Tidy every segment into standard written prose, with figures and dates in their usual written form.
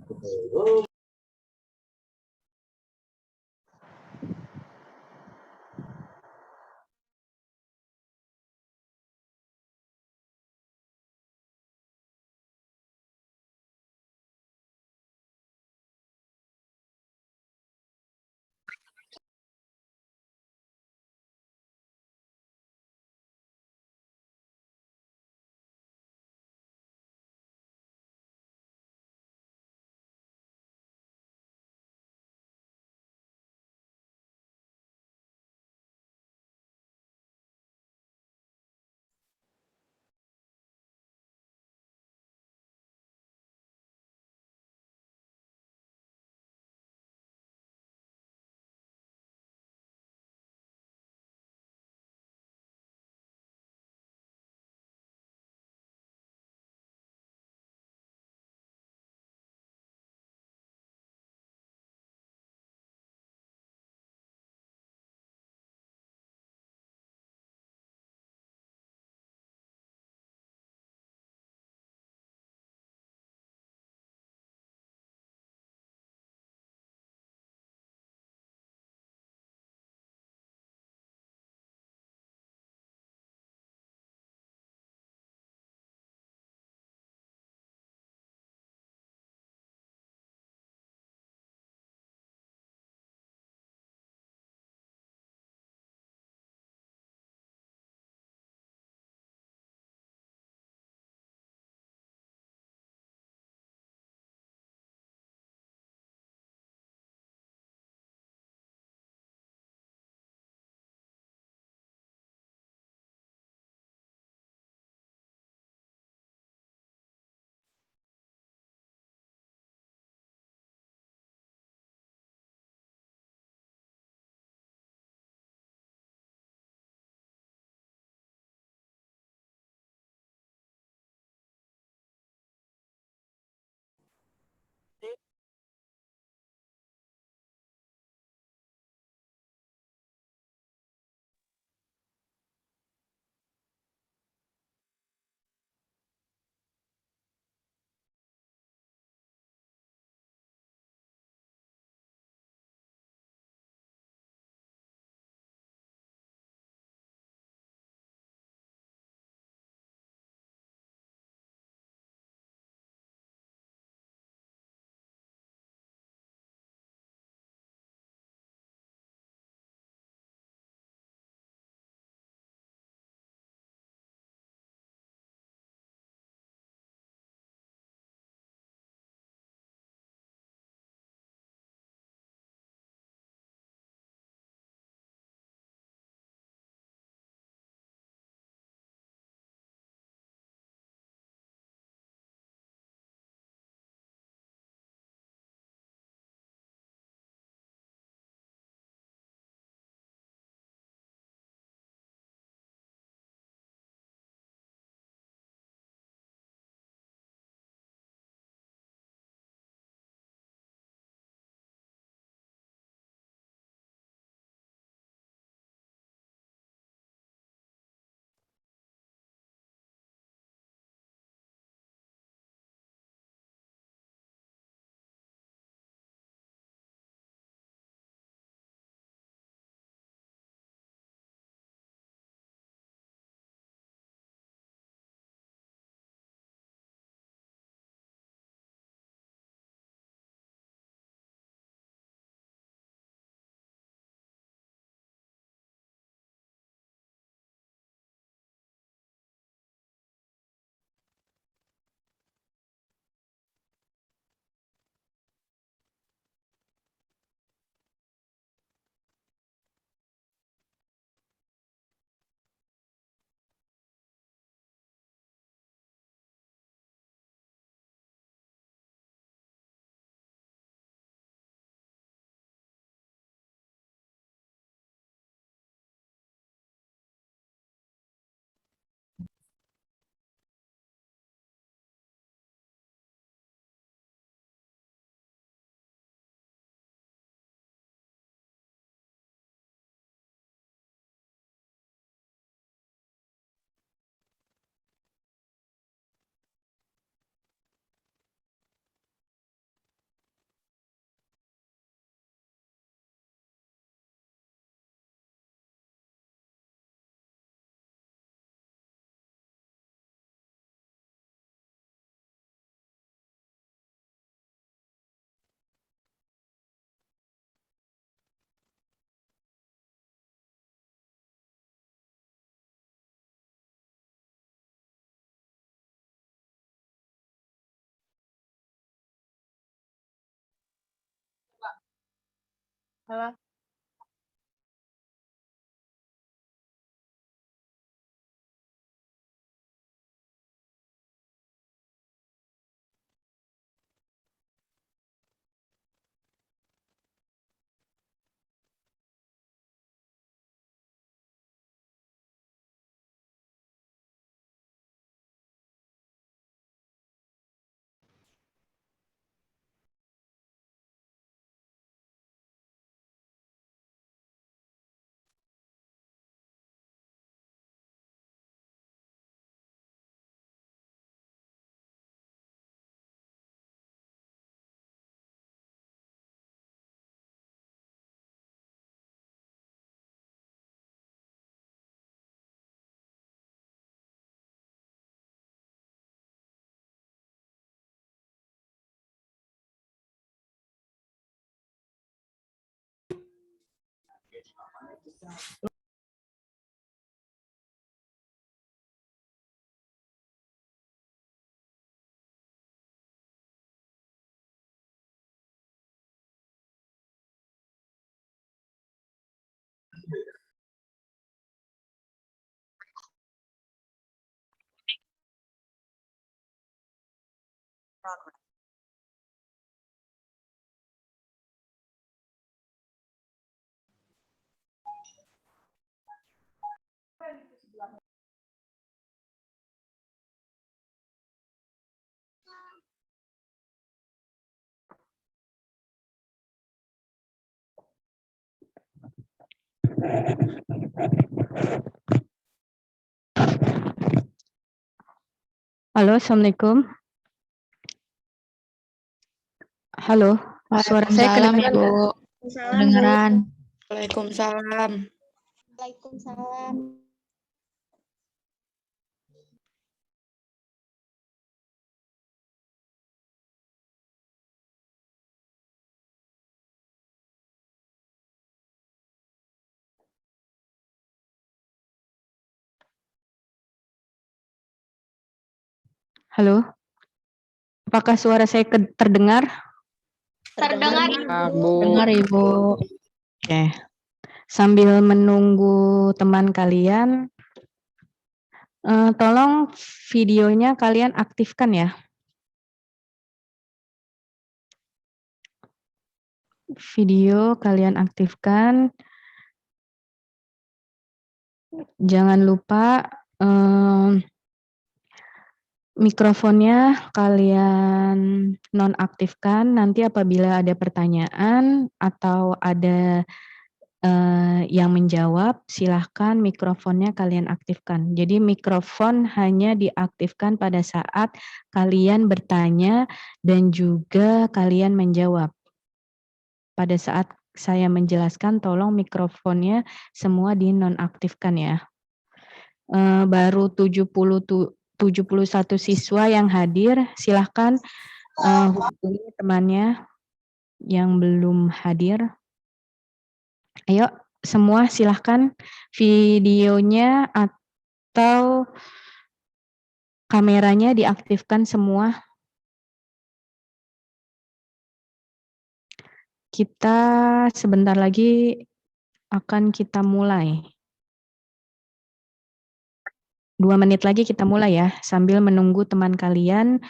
Gitu. Halo. Halo, Assalamualaikum. Halo, suara saya Waalaikumsalam, kedengaran? Ibu. Kedengeran. Waalaikumsalam. Waalaikumsalam. Halo, apakah suara saya terdengar? Terdengar, Dengar, Ibu. Oke, sambil menunggu teman kalian, tolong videonya kalian aktifkan ya. Video kalian aktifkan. Jangan lupa mikrofonnya kalian nonaktifkan. Nanti apabila ada pertanyaan atau ada yang menjawab, silahkan mikrofonnya kalian aktifkan. Jadi mikrofon hanya diaktifkan pada saat kalian bertanya dan juga kalian menjawab. Pada saat saya menjelaskan, tolong mikrofonnya semua dinonaktifkan ya. Baru 71 siswa yang hadir, silahkan hubungi temannya yang belum hadir. Ayo, semua silahkan videonya atau kameranya diaktifkan semua. Kita sebentar lagi akan kita mulai. 2 menit lagi kita mulai ya, sambil menunggu teman kalian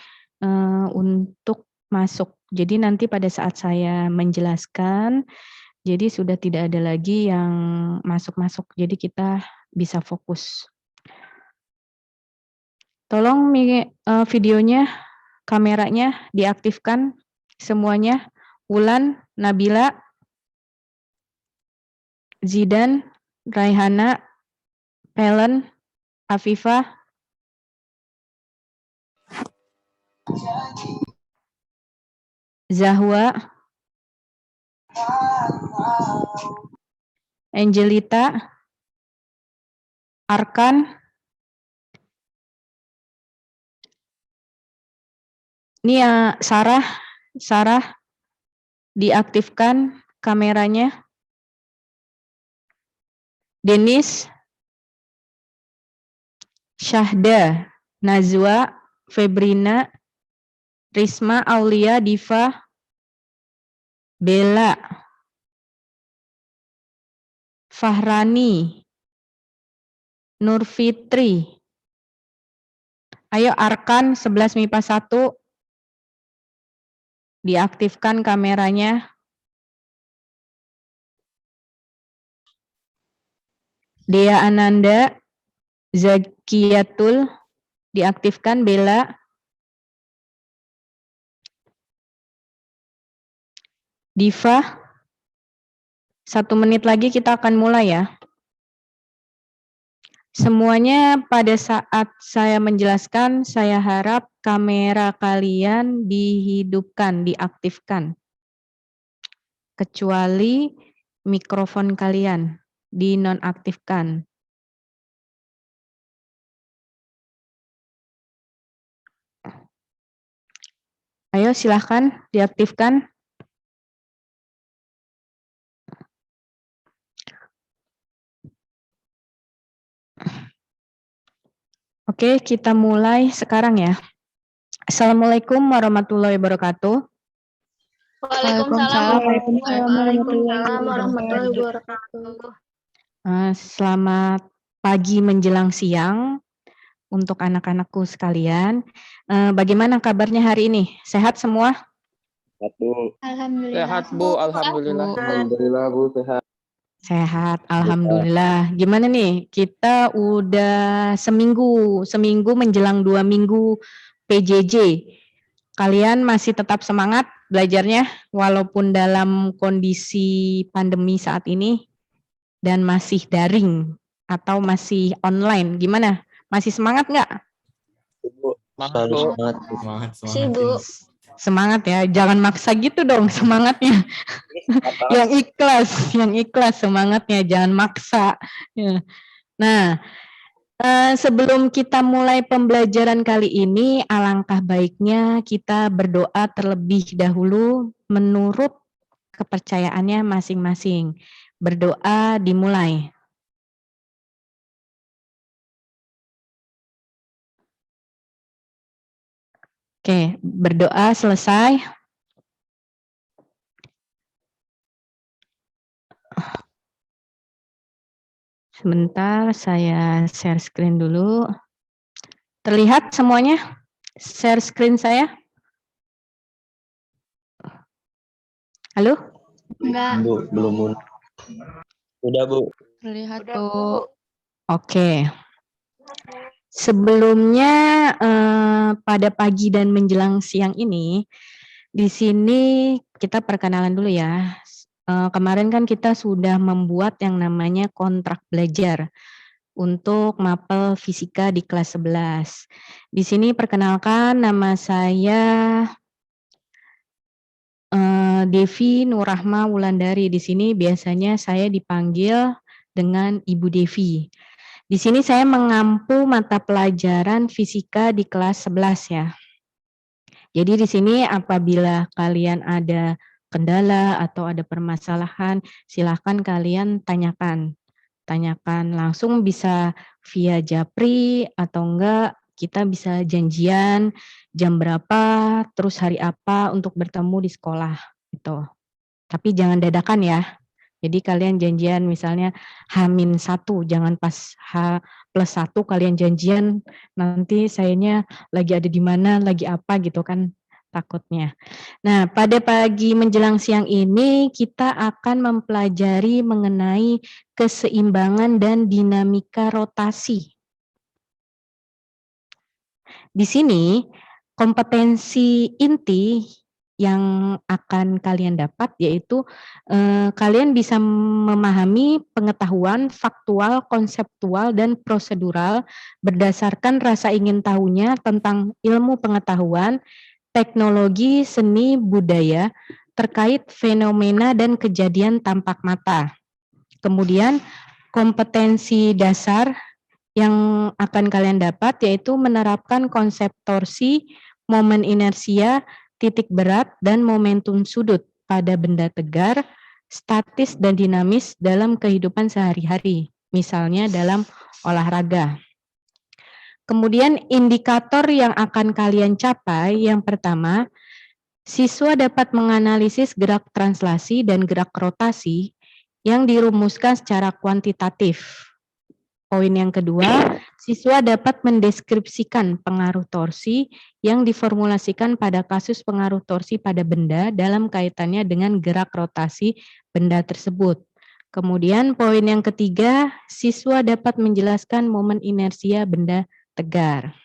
untuk masuk. Jadi nanti pada saat saya menjelaskan, jadi sudah tidak ada lagi yang masuk-masuk, jadi kita bisa fokus. Tolong videonya, kameranya diaktifkan semuanya. Wulan, Nabila, Zidan, Raihana, Helen, Afifah, Zahwa, Angelita, Arkan, ini ya Sarah diaktifkan kameranya. Denis, Syahda, Nazwa, Febrina, Risma, Aulia, Diva, Bella, Fahrani, Nur Fitri. Ayo Arkan 11 MIPA 1, diaktifkan kameranya. Dea Ananda, Zakiyatul, diaktifkan. Bella. Diva, 1 menit lagi kita akan mulai ya. Semuanya pada saat saya menjelaskan, saya harap kamera kalian dihidupkan, diaktifkan. Kecuali mikrofon kalian dinonaktifkan. Ayo silahkan diaktifkan. Oke, kita mulai sekarang ya. Assalamualaikum warahmatullahi wabarakatuh. Waalaikumsalam. Waalaikumsalam warahmatullahi wabarakatuh. Selamat pagi menjelang siang untuk anak-anakku sekalian. Bagaimana kabarnya hari ini? Sehat semua? Sehat, Bu. Alhamdulillah. Sehat, Bu. Alhamdulillah. Alhamdulillah, Bu, sehat. Sehat, alhamdulillah. Gimana nih? Kita udah seminggu menjelang 2 minggu PJJ. Kalian masih tetap semangat belajarnya walaupun dalam kondisi pandemi saat ini dan masih daring atau masih online? Gimana? Masih semangat nggak? Semangat. Semangat ya, jangan maksa gitu dong semangatnya. Yang ikhlas semangatnya, jangan maksa. Ya. Nah, sebelum kita mulai pembelajaran kali ini, alangkah baiknya kita berdoa terlebih dahulu menurut kepercayaannya masing-masing. Berdoa dimulai. Oke, berdoa selesai. Sebentar, saya share screen dulu. Terlihat semuanya? Share screen saya? Halo? Enggak. Bu, belum. Udah, Bu. Terlihat, Bu. Oke. Sebelumnya pada pagi dan menjelang siang ini, di sini kita perkenalan dulu ya. Kemarin kan kita sudah membuat yang namanya kontrak belajar untuk mapel fisika di kelas 11. Di sini perkenalkan, nama saya Devi Nurrahma Wulandari. Di sini biasanya saya dipanggil dengan Ibu Devi. Di sini saya mengampu mata pelajaran fisika di kelas 11 ya. Jadi di sini apabila kalian ada kendala atau ada permasalahan, silahkan kalian tanyakan. Tanyakan langsung, bisa via Japri atau enggak kita bisa janjian jam berapa, terus hari apa untuk bertemu di sekolah gitu. Tapi jangan dadakan ya. Jadi kalian janjian misalnya H-1, jangan pas H+1 kalian janjian, nanti sayanya lagi ada di mana, lagi apa gitu kan takutnya. Nah, pada pagi menjelang siang ini kita akan mempelajari mengenai keseimbangan dan dinamika rotasi. Di sini kompetensi inti yang akan kalian dapat yaitu kalian bisa memahami pengetahuan faktual, konseptual, dan prosedural berdasarkan rasa ingin tahunya tentang ilmu pengetahuan, teknologi, seni, budaya terkait fenomena dan kejadian tampak mata. Kemudian kompetensi dasar yang akan kalian dapat yaitu menerapkan konsep torsi, momen inersia, titik berat, dan momentum sudut pada benda tegar, statis, dan dinamis dalam kehidupan sehari-hari, misalnya dalam olahraga. Kemudian indikator yang akan kalian capai, yang pertama, siswa dapat menganalisis gerak translasi dan gerak rotasi yang dirumuskan secara kuantitatif. Poin yang kedua, siswa dapat mendeskripsikan pengaruh torsi yang diformulasikan pada kasus pengaruh torsi pada benda dalam kaitannya dengan gerak rotasi benda tersebut. Kemudian poin yang ketiga, siswa dapat menjelaskan momen inersia benda tegar.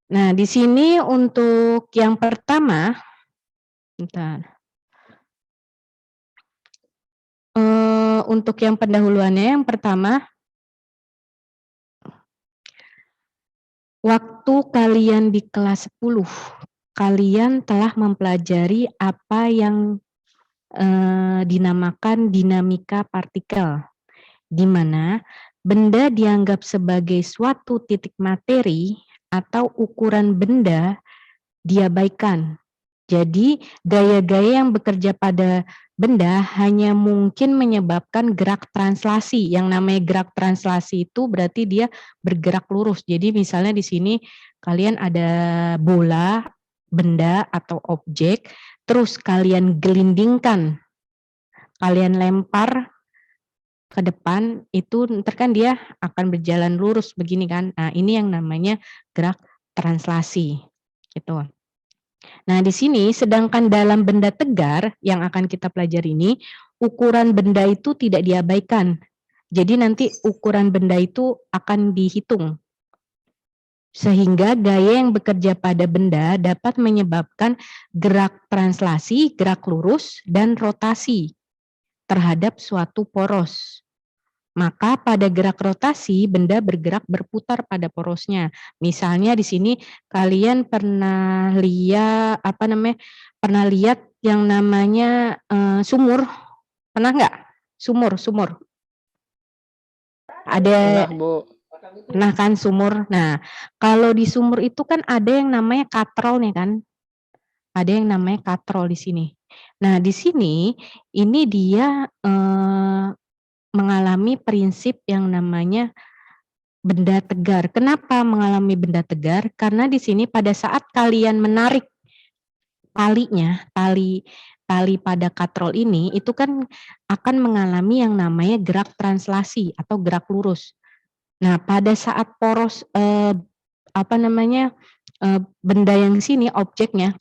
Nah, di sini untuk yang pertama, untuk yang pendahuluannya, yang pertama, waktu kalian di kelas 10, kalian telah mempelajari apa yang dinamakan dinamika partikel, di mana benda dianggap sebagai suatu titik materi atau ukuran benda diabaikan. Jadi, gaya-gaya yang bekerja pada benda hanya mungkin menyebabkan gerak translasi. Yang namanya gerak translasi itu berarti dia bergerak lurus. Jadi misalnya di sini kalian ada bola, benda atau objek, terus kalian gelindingkan, kalian lempar ke depan, itu ntar kan dia akan berjalan lurus begini kan. Nah, ini yang namanya gerak translasi. Gitu. Nah, di sini sedangkan dalam benda tegar yang akan kita pelajari ini, ukuran benda itu tidak diabaikan. Jadi nanti ukuran benda itu akan dihitung. Sehingga gaya yang bekerja pada benda dapat menyebabkan gerak translasi, gerak lurus, dan rotasi terhadap suatu poros. Maka pada gerak rotasi, benda bergerak berputar pada porosnya. Misalnya di sini kalian pernah lihat pernah lihat yang namanya sumur, pernah nggak? Sumur. Ada, pernah kan sumur. Nah, kalau di sumur itu kan ada yang namanya katrolnya kan, ada yang namanya katrol di sini. Nah, di sini ini dia mengalami prinsip yang namanya benda tegar. Kenapa mengalami benda tegar? Karena di sini pada saat kalian menarik talinya, tali pada katrol ini, itu kan akan mengalami yang namanya gerak translasi atau gerak lurus. Nah, pada saat poros benda yang di sini, objeknya,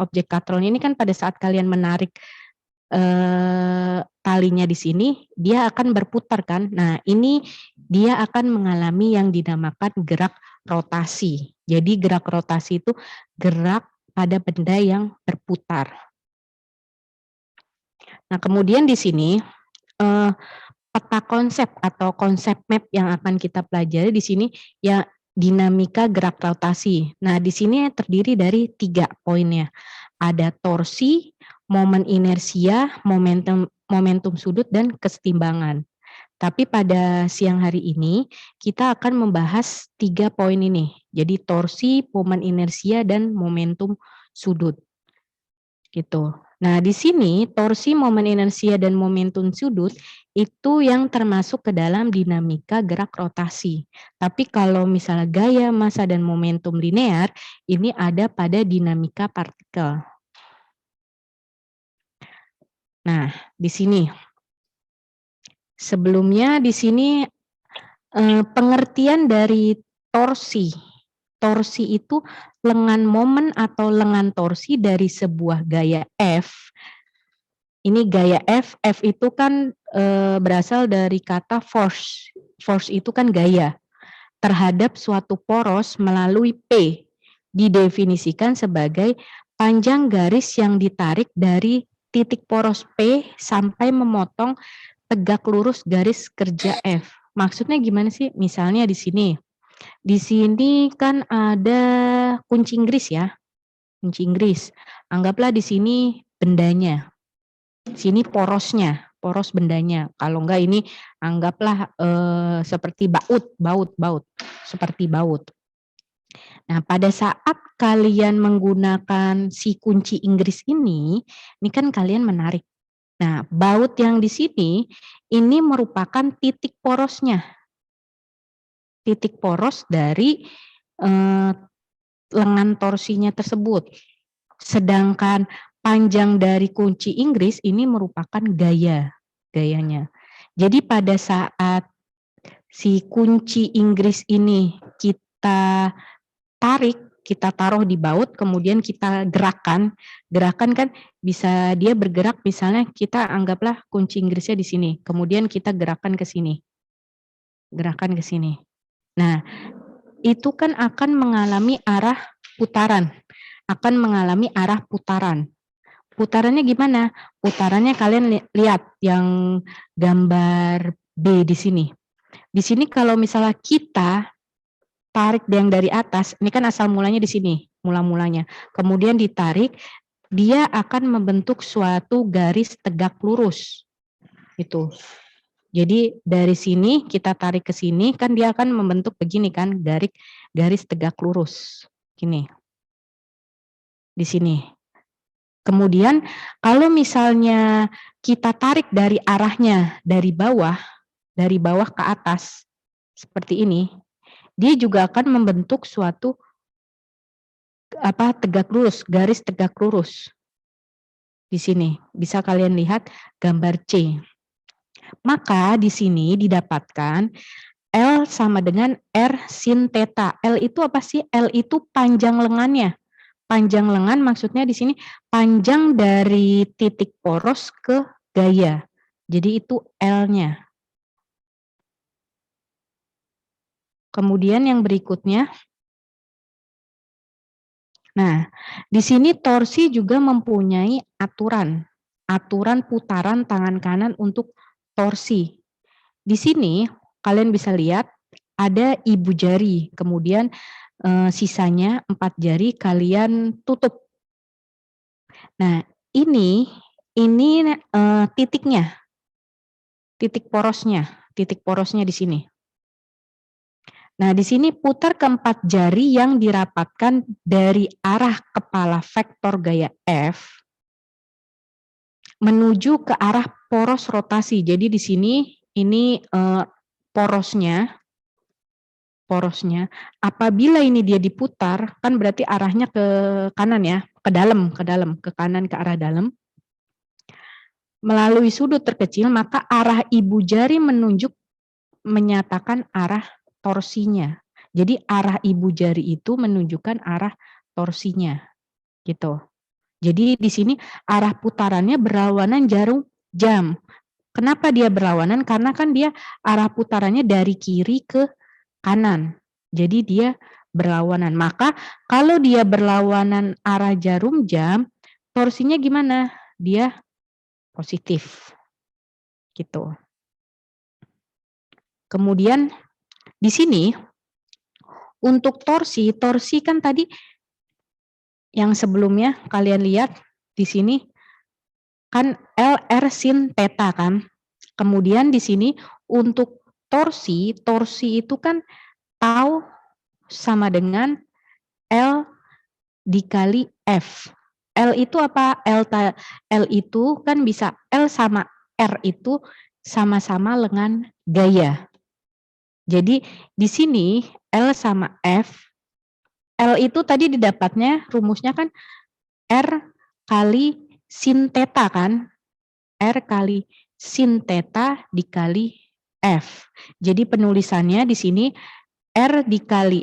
objek katrolnya ini kan pada saat kalian menarik talinya di sini, dia akan berputar kan. Nah, ini dia akan mengalami yang dinamakan gerak rotasi. Jadi gerak rotasi itu gerak pada benda yang berputar. Nah, kemudian di sini peta konsep atau konsep map yang akan kita pelajari di sini ya dinamika gerak rotasi. Nah, di sini terdiri dari 3 poinnya. Ada torsi, momen inersia, momentum sudut, dan kesetimbangan. Tapi pada siang hari ini kita akan membahas 3 poin ini. Jadi torsi, momen inersia, dan momentum sudut. Gitu. Nah, di sini torsi, momen inersia, dan momentum sudut itu yang termasuk ke dalam dinamika gerak rotasi. Tapi kalau misalnya gaya, massa, dan momentum linear, ini ada pada dinamika partikel. Nah, di sini. Sebelumnya di sini pengertian dari torsi. Torsi itu lengan momen atau lengan torsi dari sebuah gaya F. Ini gaya F itu kan berasal dari kata force. Force itu kan gaya terhadap suatu poros melalui P. Didefinisikan sebagai panjang garis yang ditarik dari titik poros P sampai memotong tegak lurus garis kerja F. Maksudnya gimana sih? Misalnya di sini. Di sini kan ada kunci Inggris ya. Kunci Inggris. Anggaplah di sini bendanya. Sini porosnya, poros bendanya. Kalau enggak ini anggaplah seperti baut, seperti baut. Nah, pada saat kalian menggunakan si kunci Inggris ini kan kalian menarik. Nah, baut yang di sini ini merupakan titik porosnya. Titik poros dari lengan torsinya tersebut. Sedangkan panjang dari kunci Inggris ini merupakan gayanya. Jadi pada saat si kunci Inggris ini kita tarik, kita taruh di baut, kemudian kita gerakan kan bisa dia bergerak, misalnya kita anggaplah kunci Inggrisnya di sini, kemudian kita gerakan ke sini. Nah, itu kan akan mengalami arah putaran. Putarannya gimana? Putarannya kalian lihat yang gambar B di sini. Di sini kalau misalnya kita tarik yang dari atas, ini kan asal mulanya di sini, mula-mulanya. Kemudian ditarik, dia akan membentuk suatu garis tegak lurus. Itu. Jadi dari sini kita tarik ke sini, kan dia akan membentuk begini kan, garis tegak lurus. Gini. Di sini. Kemudian kalau misalnya kita tarik dari arahnya dari bawah ke atas seperti ini, dia juga akan membentuk suatu garis tegak lurus. Di sini bisa kalian lihat gambar C. Maka di sini didapatkan L sama dengan R sin theta. L itu apa sih? L itu panjang lengannya. Panjang lengan maksudnya di sini panjang dari titik poros ke gaya. Jadi itu L-nya. Kemudian yang berikutnya, nah di sini torsi juga mempunyai aturan putaran tangan kanan untuk torsi. Di sini kalian bisa lihat ada ibu jari, kemudian sisanya 4 jari kalian tutup. Nah, ini titiknya, titik porosnya di sini. Nah, di sini putar ke-4 jari yang dirapatkan dari arah kepala vektor gaya F menuju ke arah poros rotasi. Jadi di sini ini porosnya. Apabila ini dia diputar, kan berarti arahnya ke kanan ya, ke kanan ke arah dalam. Melalui sudut terkecil, maka arah ibu jari menyatakan arah torsinya. Jadi arah ibu jari itu menunjukkan arah torsinya, gitu. Jadi di sini arah putarannya berlawanan jarum jam. Kenapa dia berlawanan? Karena kan dia arah putarannya dari kiri ke kanan. Jadi dia berlawanan. Maka kalau dia berlawanan arah jarum jam, torsinya gimana? Dia positif. Gitu. Kemudian di sini untuk torsi kan tadi yang sebelumnya kalian lihat di sini kan LR sin theta kan. Kemudian di sini untuk torsi itu kan tau sama dengan L dikali F. L itu apa? L itu kan bisa L sama R itu sama-sama lengan gaya. Jadi di sini L sama F. L itu tadi didapatnya rumusnya kan R kali sin theta kan. R kali sin theta dikali F. Jadi penulisannya di sini R dikali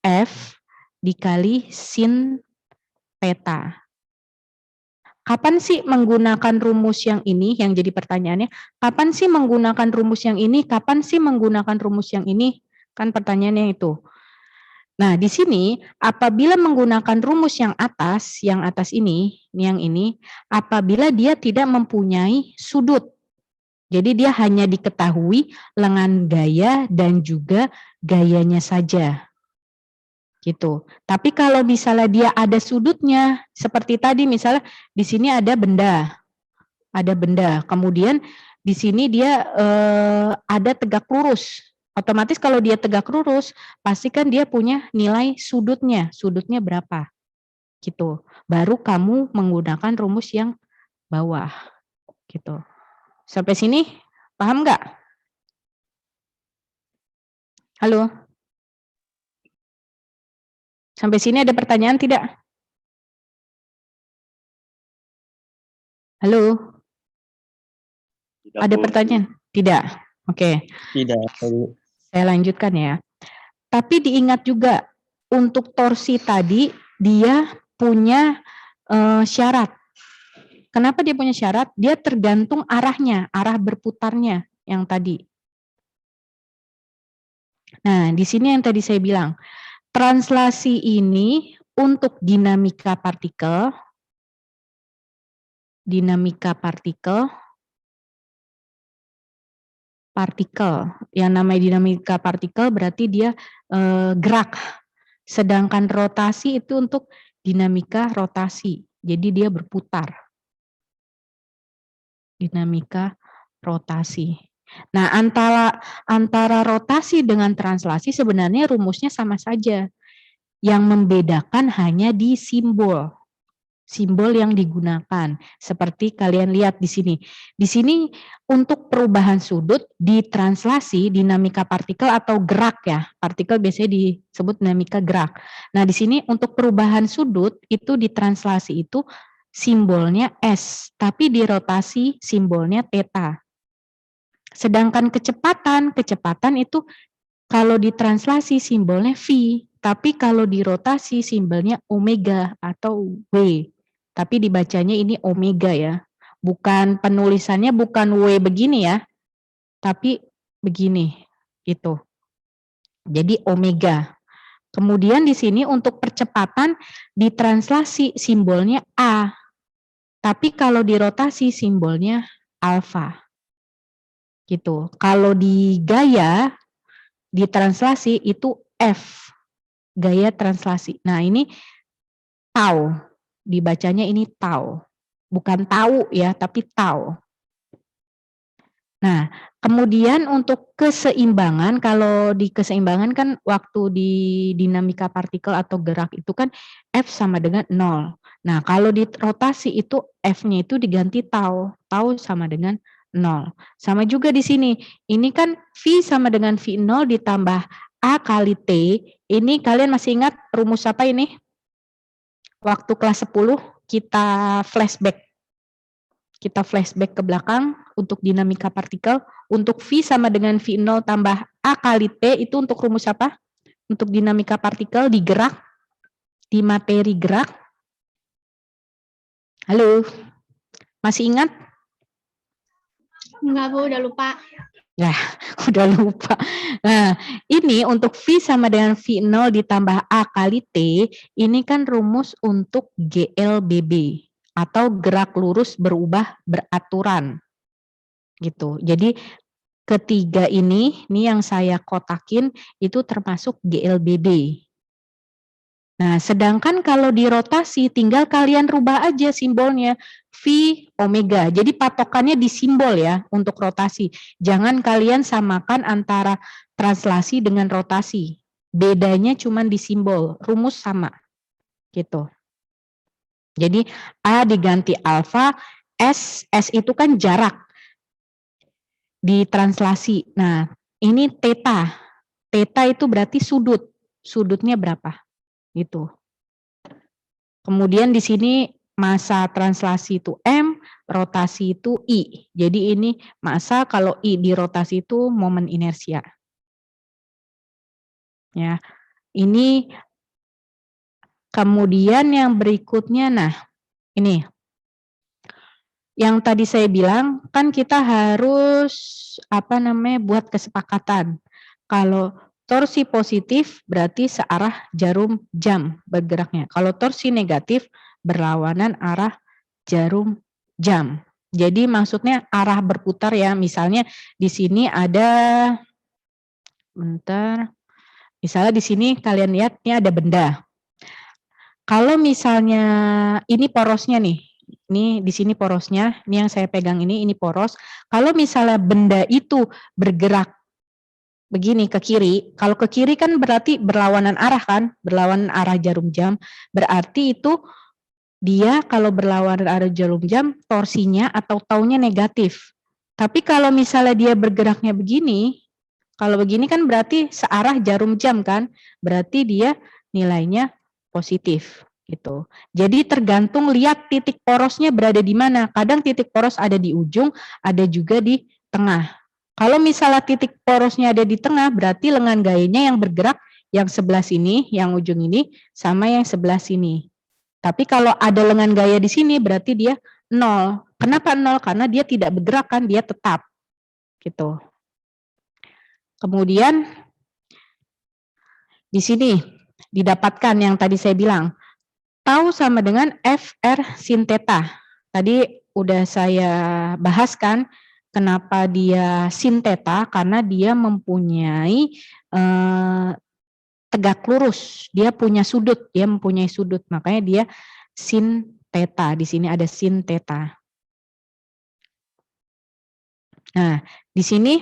F dikali sin theta. Kapan sih menggunakan rumus yang ini? Yang jadi pertanyaannya, kapan sih menggunakan rumus yang ini? Kapan sih menggunakan rumus yang ini? Kan pertanyaannya itu. Nah, di sini apabila menggunakan rumus yang atas ini, yang ini, apabila dia tidak mempunyai sudut. Jadi dia hanya diketahui lengan gaya dan juga gayanya saja. Gitu. Tapi kalau misalnya dia ada sudutnya, seperti tadi misalnya di sini ada benda. Kemudian di sini dia ada tegak lurus. Otomatis kalau dia tegak lurus, pasti kan dia punya nilai sudutnya berapa. Gitu. Baru kamu menggunakan rumus yang bawah. Gitu. Sampai sini paham nggak? Halo? Sampai sini ada pertanyaan tidak? Halo, Tidak, ada Bu. pertanyaan? Tidak. Oke, Tidak, Bu. saya lanjutkan ya. Tapi diingat juga untuk torsi tadi dia punya syarat. Kenapa dia punya syarat? Dia tergantung arahnya, arah berputarnya yang tadi. Nah, di sini yang tadi saya bilang, translasi ini untuk dinamika partikel, yang namanya dinamika partikel berarti dia gerak. Sedangkan rotasi itu untuk dinamika rotasi. Jadi dia berputar. Dinamika rotasi. Nah, antara rotasi dengan translasi sebenarnya rumusnya sama saja. Yang membedakan hanya di simbol. Simbol yang digunakan. Seperti kalian lihat di sini. Di sini untuk perubahan sudut ditranslasi dinamika partikel atau gerak ya. Partikel biasanya disebut dinamika gerak. Nah, di sini untuk perubahan sudut itu ditranslasi itu simbolnya S, tapi di rotasi simbolnya theta. Sedangkan kecepatan itu kalau ditranslasi simbolnya V, tapi kalau dirotasi simbolnya omega atau W. Tapi dibacanya ini omega ya. Bukan penulisannya bukan W begini ya, tapi begini gitu. Jadi omega. Kemudian di sini untuk percepatan ditranslasi simbolnya A. Tapi kalau dirotasi simbolnya alfa. Gitu. Kalau di gaya ditranslasi itu F. Gaya translasi. Nah, ini tau. Dibacanya ini tau. Bukan tahu ya, tapi tau. Nah, kemudian untuk keseimbangan, kalau di keseimbangan kan waktu di dinamika partikel atau gerak itu kan F sama dengan 0. Nah, kalau di rotasi itu F-nya itu diganti tau. Tau sama dengan 0. Sama juga di sini. Ini kan V sama dengan V0 ditambah A kali T. Ini kalian masih ingat rumus apa ini? Waktu kelas 10 kita flashback. Kita flashback ke belakang untuk dinamika partikel. Untuk V sama dengan V0 tambah A kali T itu untuk rumus apa? Untuk dinamika partikel di gerak, di materi gerak. Halo, masih ingat? Enggak, Bu, udah lupa. Ya, udah lupa. Nah, ini untuk V sama dengan V0 ditambah A kali T, ini kan rumus untuk GLBB atau gerak lurus berubah beraturan. Gitu. Jadi ketiga ini yang saya kotakin itu termasuk GLBB. Nah, sedangkan kalau di rotasi tinggal kalian rubah aja simbolnya V omega. Jadi patokannya di simbol ya untuk rotasi. Jangan kalian samakan antara translasi dengan rotasi. Bedanya cuma di simbol, rumus sama. Gitu. Jadi A diganti alfa, S itu kan jarak di translasi. Nah, ini theta. Theta itu berarti sudut. Sudutnya berapa? Gitu. Kemudian di sini massa translasi itu M, rotasi itu I. Jadi ini massa, kalau I di rotasi itu momen inersia. Ya. Ini kemudian yang berikutnya, nah ini. Yang tadi saya bilang kan kita harus buat kesepakatan. Kalau torsi positif berarti searah jarum jam bergeraknya. Kalau torsi negatif berlawanan arah jarum jam. Jadi maksudnya arah berputar ya. Misalnya di sini ada, misalnya di sini kalian lihat ini ada benda. Kalau misalnya ini porosnya nih. Ini di sini porosnya, ini yang saya pegang ini poros. Kalau misalnya benda itu bergerak begini ke kiri, kalau ke kiri kan berarti berlawanan arah kan, berlawanan arah jarum jam, berarti itu dia kalau berlawanan arah jarum jam, torsinya atau taunya negatif. Tapi kalau misalnya dia bergeraknya begini, kalau begini kan berarti searah jarum jam kan, berarti dia nilainya positif Gitu. Jadi tergantung lihat titik porosnya berada di mana. Kadang titik poros ada di ujung, ada juga di tengah. Kalau misalnya titik porosnya ada di tengah, berarti lengan gayanya yang bergerak yang sebelah sini, yang ujung ini, sama yang sebelah sini. Tapi kalau ada lengan gaya di sini, berarti dia 0. Kenapa 0? Karena dia tidak bergerak kan, dia tetap. Gitu. Kemudian di sini didapatkan yang tadi saya bilang, tau sama dengan FR sin theta. Tadi udah saya bahas kan, kenapa dia sin theta, karena dia mempunyai tegak lurus, dia punya sudut, dia mempunyai sudut, makanya dia sin theta. Di sini ada sin theta. Nah, di sini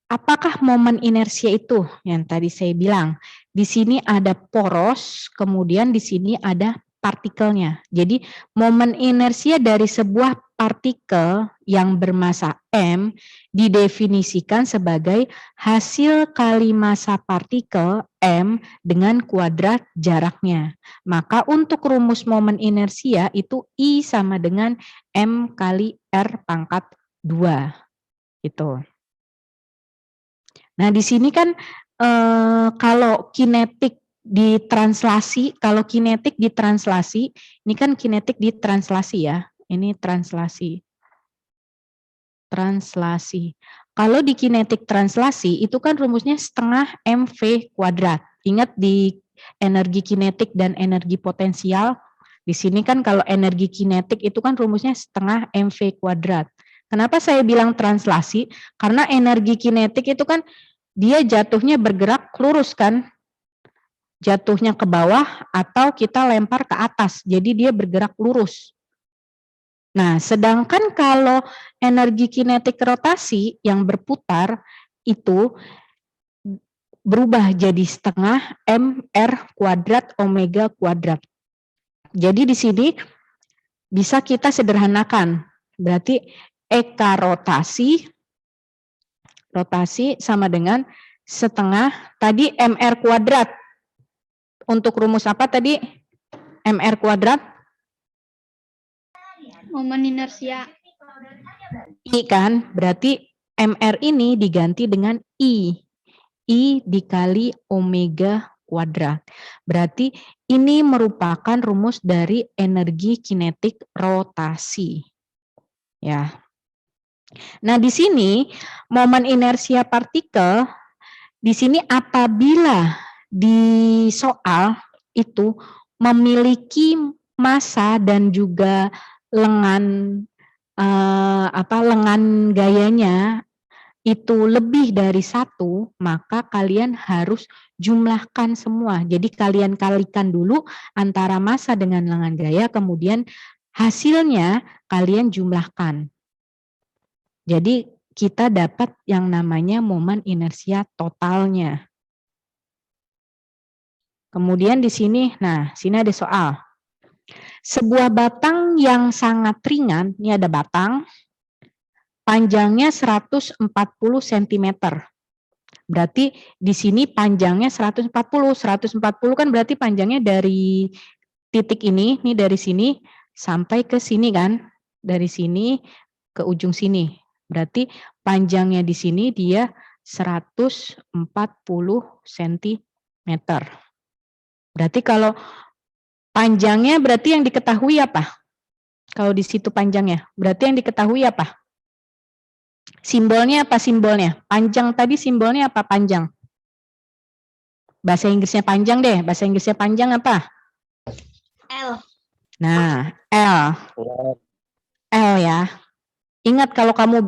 apakah momen inersia itu yang tadi saya bilang? Di sini ada poros, kemudian di sini ada partikelnya. Jadi momen inersia dari sebuah partikel yang bermassa m didefinisikan sebagai hasil kali massa partikel m dengan kuadrat jaraknya. Maka untuk rumus momen inersia itu I sama dengan m kali r pangkat 2. Gitu. Nah, di sini kan kalau kinetik ditranslasi, kalau kinetik ditranslasi, ini kan kinetik ditranslasi ya. Ini translasi. Translasi. Kalau di kinetik translasi itu kan rumusnya setengah mv kuadrat. Ingat di energi kinetik dan energi potensial. Di sini kan kalau energi kinetik itu kan rumusnya setengah mv kuadrat. Kenapa saya bilang translasi? Karena energi kinetik itu kan dia jatuhnya bergerak lurus kan, jatuhnya ke bawah atau kita lempar ke atas, jadi dia bergerak lurus. Nah, sedangkan kalau energi kinetik rotasi yang berputar itu berubah jadi setengah mr kuadrat omega kuadrat. Jadi di sini bisa kita sederhanakan, berarti eka rotasi sama dengan setengah tadi mr kuadrat. Untuk rumus apa tadi? Mr kuadrat? Momen inersia. I kan, berarti mr ini diganti dengan I. I dikali omega kuadrat. Berarti ini merupakan rumus dari energi kinetik rotasi. Ya. Nah, di sini momen inersia partikel di sini apabila di soal itu memiliki massa dan juga lengan lengan gayanya itu lebih dari 1, maka kalian harus jumlahkan semua. Jadi kalian kalikan dulu antara massa dengan lengan gaya, kemudian hasilnya kalian jumlahkan. Jadi kita dapat yang namanya momen inersia totalnya. Kemudian di sini, nah sini ada soal. Sebuah batang yang sangat ringan, ini ada batang, panjangnya 140 cm. Berarti di sini panjangnya 140 kan berarti panjangnya dari titik ini dari sini sampai ke sini kan, dari sini ke ujung sini. Berarti panjangnya di sini dia 140 cm. Berarti kalau panjangnya berarti yang diketahui apa? Kalau di situ panjangnya, berarti yang diketahui apa? Simbolnya apa simbolnya? Panjang tadi simbolnya apa panjang? Bahasa Inggrisnya panjang deh, bahasa Inggrisnya panjang apa? L. Nah, L. L ya. Ingat kalau kamu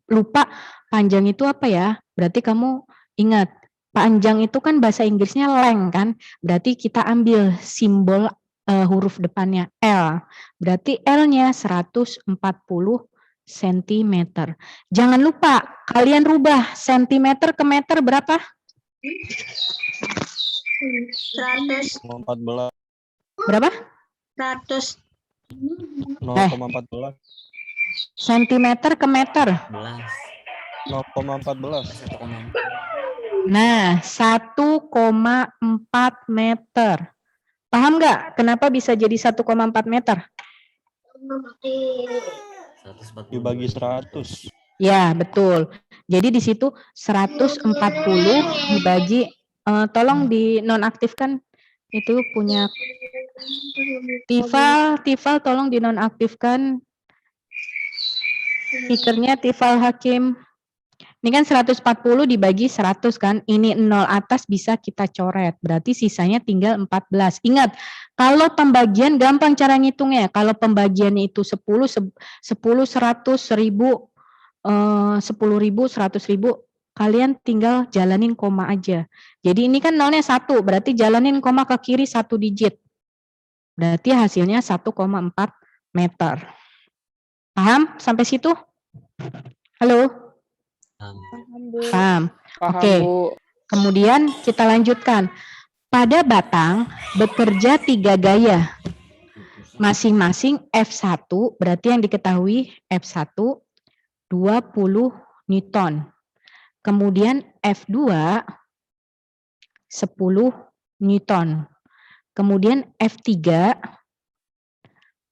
lupa panjang itu apa ya? Berarti kamu ingat, panjang itu kan bahasa Inggrisnya length kan? Berarti kita ambil simbol huruf depannya L. Berarti L-nya 140 cm. Jangan lupa, kalian rubah centimeter ke meter berapa? 100. 0,14. Berapa? 100. 0,14. Sentimeter ke meter. 0,14. Nah, 1,4 meter. Paham nggak kenapa bisa jadi 1,4 meter? Dibagi 100. Ya, betul. Jadi di situ 140 dibagi, tolong dinonaktifkan itu punya Tifal tolong dinonaktifkan speakernya Tifal Hakim. Ini kan 140 dibagi 100 kan, ini 0 atas bisa kita coret, berarti sisanya tinggal 14. Ingat, kalau pembagian gampang cara ngitungnya, kalau pembagiannya itu 10, 100, 1000, 10.000, 100.000, kalian tinggal jalanin koma aja. Jadi ini kan nolnya 1, berarti jalanin koma ke kiri 1 digit. Berarti hasilnya 1,4 meter. Paham sampai situ? Halo? Paham. Paham, Oke. Bu. Kemudian kita lanjutkan. Pada batang bekerja 3 gaya. Masing-masing F1, berarti yang diketahui F1 20 Newton. Kemudian F2 10 Newton. Kemudian F3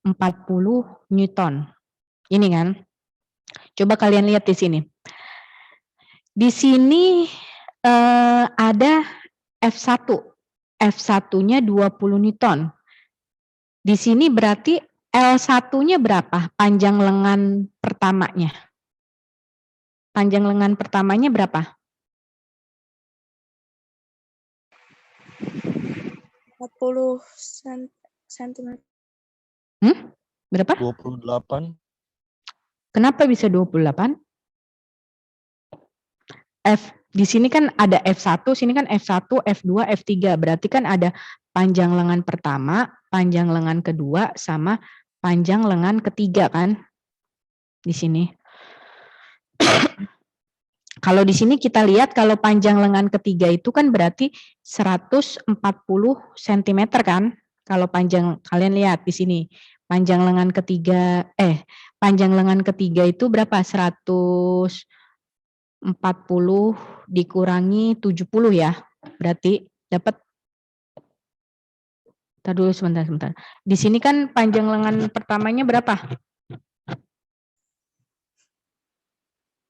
40 Newton. Ini kan. Coba kalian lihat di sini. Di sini ada F1. F1-nya 20 Newton. Di sini berarti L1-nya berapa? Panjang lengan pertamanya. Panjang lengan pertamanya berapa? 40 cm. Berapa? 28. Kenapa bisa 28? Di sini kan ada F1, sini kan F1, F2, F3. Berarti kan ada panjang lengan pertama, panjang lengan kedua, sama panjang lengan ketiga kan? Di sini. Kalau di sini kita lihat kalau panjang lengan ketiga itu kan berarti 140 cm kan? Kalau panjang, kalian lihat di sini. Panjang lengan ketiga, panjang lengan ketiga itu berapa? 140 dikurangi 70 ya. Berarti dapat. Tar dulu sebentar. Di sini kan panjang lengan pertamanya berapa?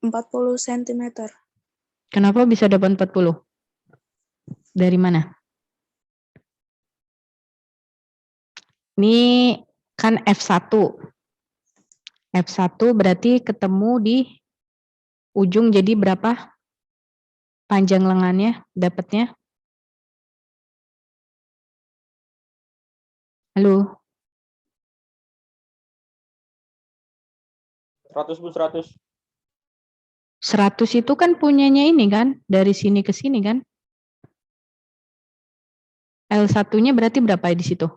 40 cm. Kenapa bisa dapat 40? Dari mana? Ini kan F1. F1 berarti ketemu di ujung, jadi berapa panjang lengannya dapatnya? Halo? 100, Bu, 100. 100 itu kan punyanya ini kan, dari sini ke sini kan. L1-nya berarti berapa di situ?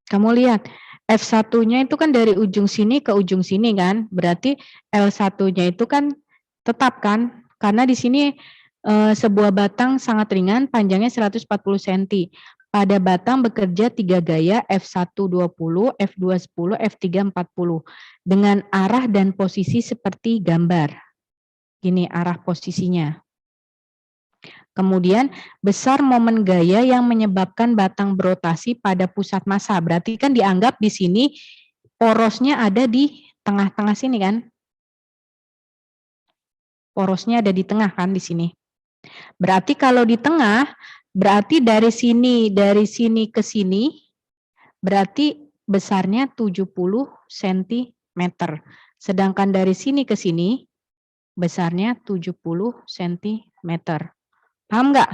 Kamu lihat, F1-nya itu kan dari ujung sini ke ujung sini kan, berarti L1-nya itu kan tetap kan, karena di sini sebuah batang sangat ringan, panjangnya 140 cm. Pada batang bekerja 3 gaya, F1 20, F2 10, F3 40. Dengan arah dan posisi seperti gambar. Ini arah posisinya. Kemudian besar momen gaya yang menyebabkan batang berotasi pada pusat massa. Berarti kan dianggap di sini porosnya ada di tengah-tengah sini kan? Porosnya ada di tengah kan di sini. Berarti kalau di tengah, berarti dari sini ke sini, berarti besarnya 70 cm. Sedangkan dari sini ke sini, besarnya 70 cm. Paham nggak?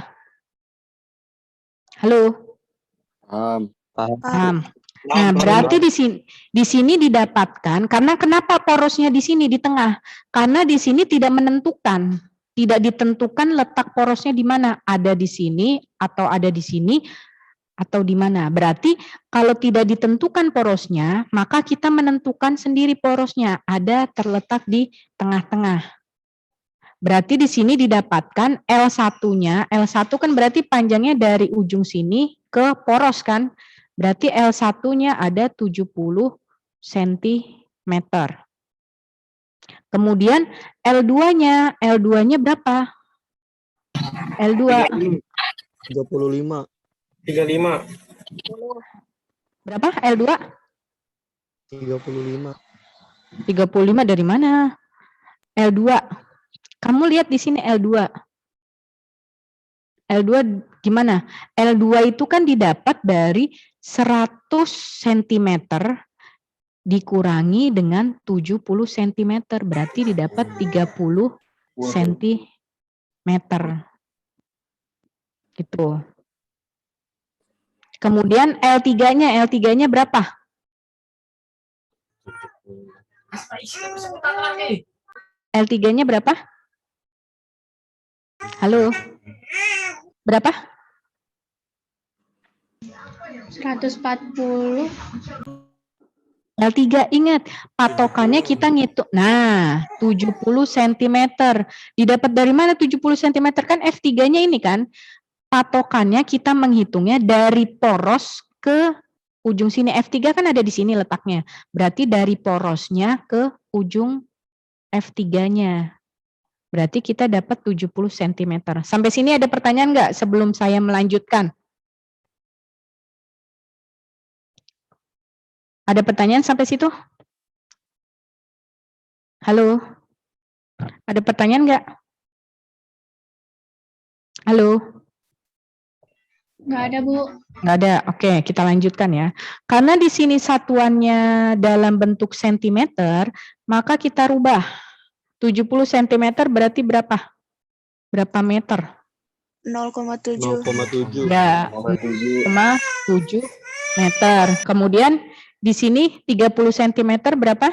Halo? Paham. Nah, berarti di sini didapatkan, karena kenapa porosnya di sini di tengah? Karena di sini tidak menentukan, tidak ditentukan letak porosnya di mana, ada di sini atau ada di sini atau di mana. Berarti kalau tidak ditentukan porosnya, maka kita menentukan sendiri porosnya, ada terletak di tengah-tengah. Berarti di sini didapatkan L1-nya, L1 kan berarti panjangnya dari ujung sini ke poros kan? Berarti L1-nya ada 70 cm. Kemudian L2-nya berapa? L2 35. 35. Berapa? L2? 35. 35 dari mana? L2. Kamu lihat di sini L2. L2 gimana? L2 itu kan didapat dari 100 cm dikurangi dengan 70 cm. Berarti didapat 30 cm. Gitu. Kemudian L3-nya, L3-nya berapa? L3-nya berapa? Halo? Berapa? 140. L3, ingat, patokannya kita ngitung. Nah, 70 cm. Didapat dari mana 70 cm? Kan F3-nya ini kan. Patokannya kita menghitungnya dari poros ke ujung sini. F3 kan ada di sini letaknya. Berarti dari porosnya ke ujung F3-nya. Berarti kita dapat 70 cm. Sampai sini ada pertanyaan nggak sebelum saya melanjutkan? Ada pertanyaan sampai situ? Halo? Ada pertanyaan nggak? Halo? Nggak ada, Bu. Nggak ada. Oke, kita lanjutkan ya. Karena di sini satuannya dalam bentuk sentimeter, maka kita rubah. 70 cm berarti berapa? Berapa meter? 0,7. 0,7. Ya, 0,7 meter. Kemudian di sini 30 cm berapa?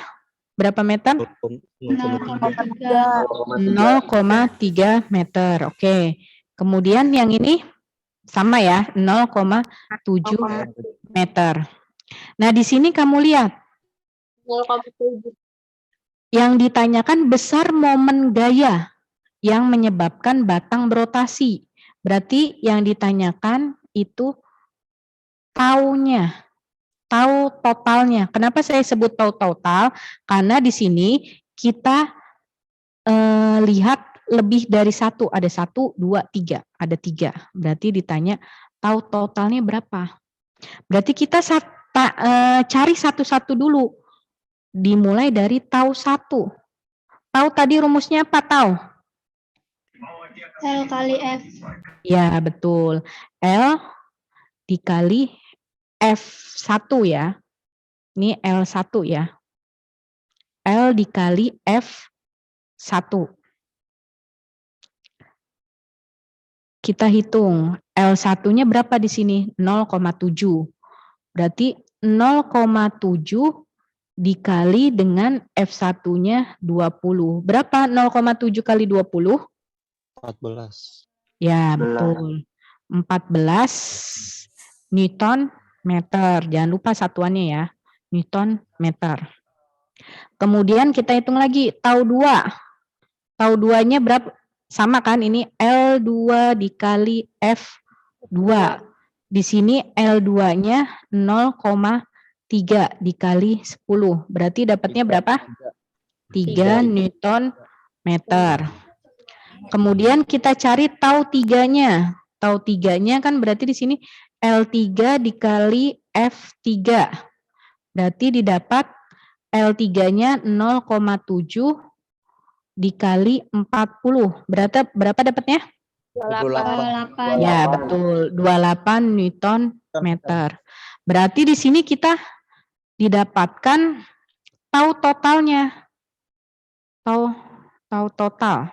Berapa meter? 0,3 meter. Oke. Kemudian yang ini sama ya, 0,7 meter. Nah, di sini kamu lihat. 0,7. Yang ditanyakan besar momen gaya yang menyebabkan batang berotasi. Berarti yang ditanyakan itu taunya. Tahu totalnya. Kenapa saya sebut tahu total? Karena di sini kita lihat lebih dari satu. Ada 1, 2, 3. Ada 3. Berarti ditanya tahu totalnya berapa. Berarti kita cari satu-satu dulu. Dimulai dari tahu 1. Tahu tadi rumusnya apa tahu? L kali F. Ya, betul. L dikali F1 ya. Ini L1 ya. L dikali F1. Kita hitung. L1-nya berapa di sini? 0,7. Berarti 0,7 dikali dengan F1-nya 20. Berapa 0,7 kali 20? 14. Ya, betul. 14 Newton meter. Jangan lupa satuannya ya. Newton meter. Kemudian kita hitung lagi. Tau 2. Tau 2-nya berapa? Sama kan? Ini L2 dikali F2. Di sini L2-nya 0,3 dikali 10. Berarti dapatnya berapa? 3 Newton meter. Kemudian kita cari tau 3-nya. Tau 3-nya kan berarti di sini L3 dikali F3. Berarti didapat L3-nya 0,7 dikali 40. Berapa dapatnya? 28. Ya, betul. 28 Newton meter. Berarti di sini kita didapatkan tahu totalnya. Tahu total.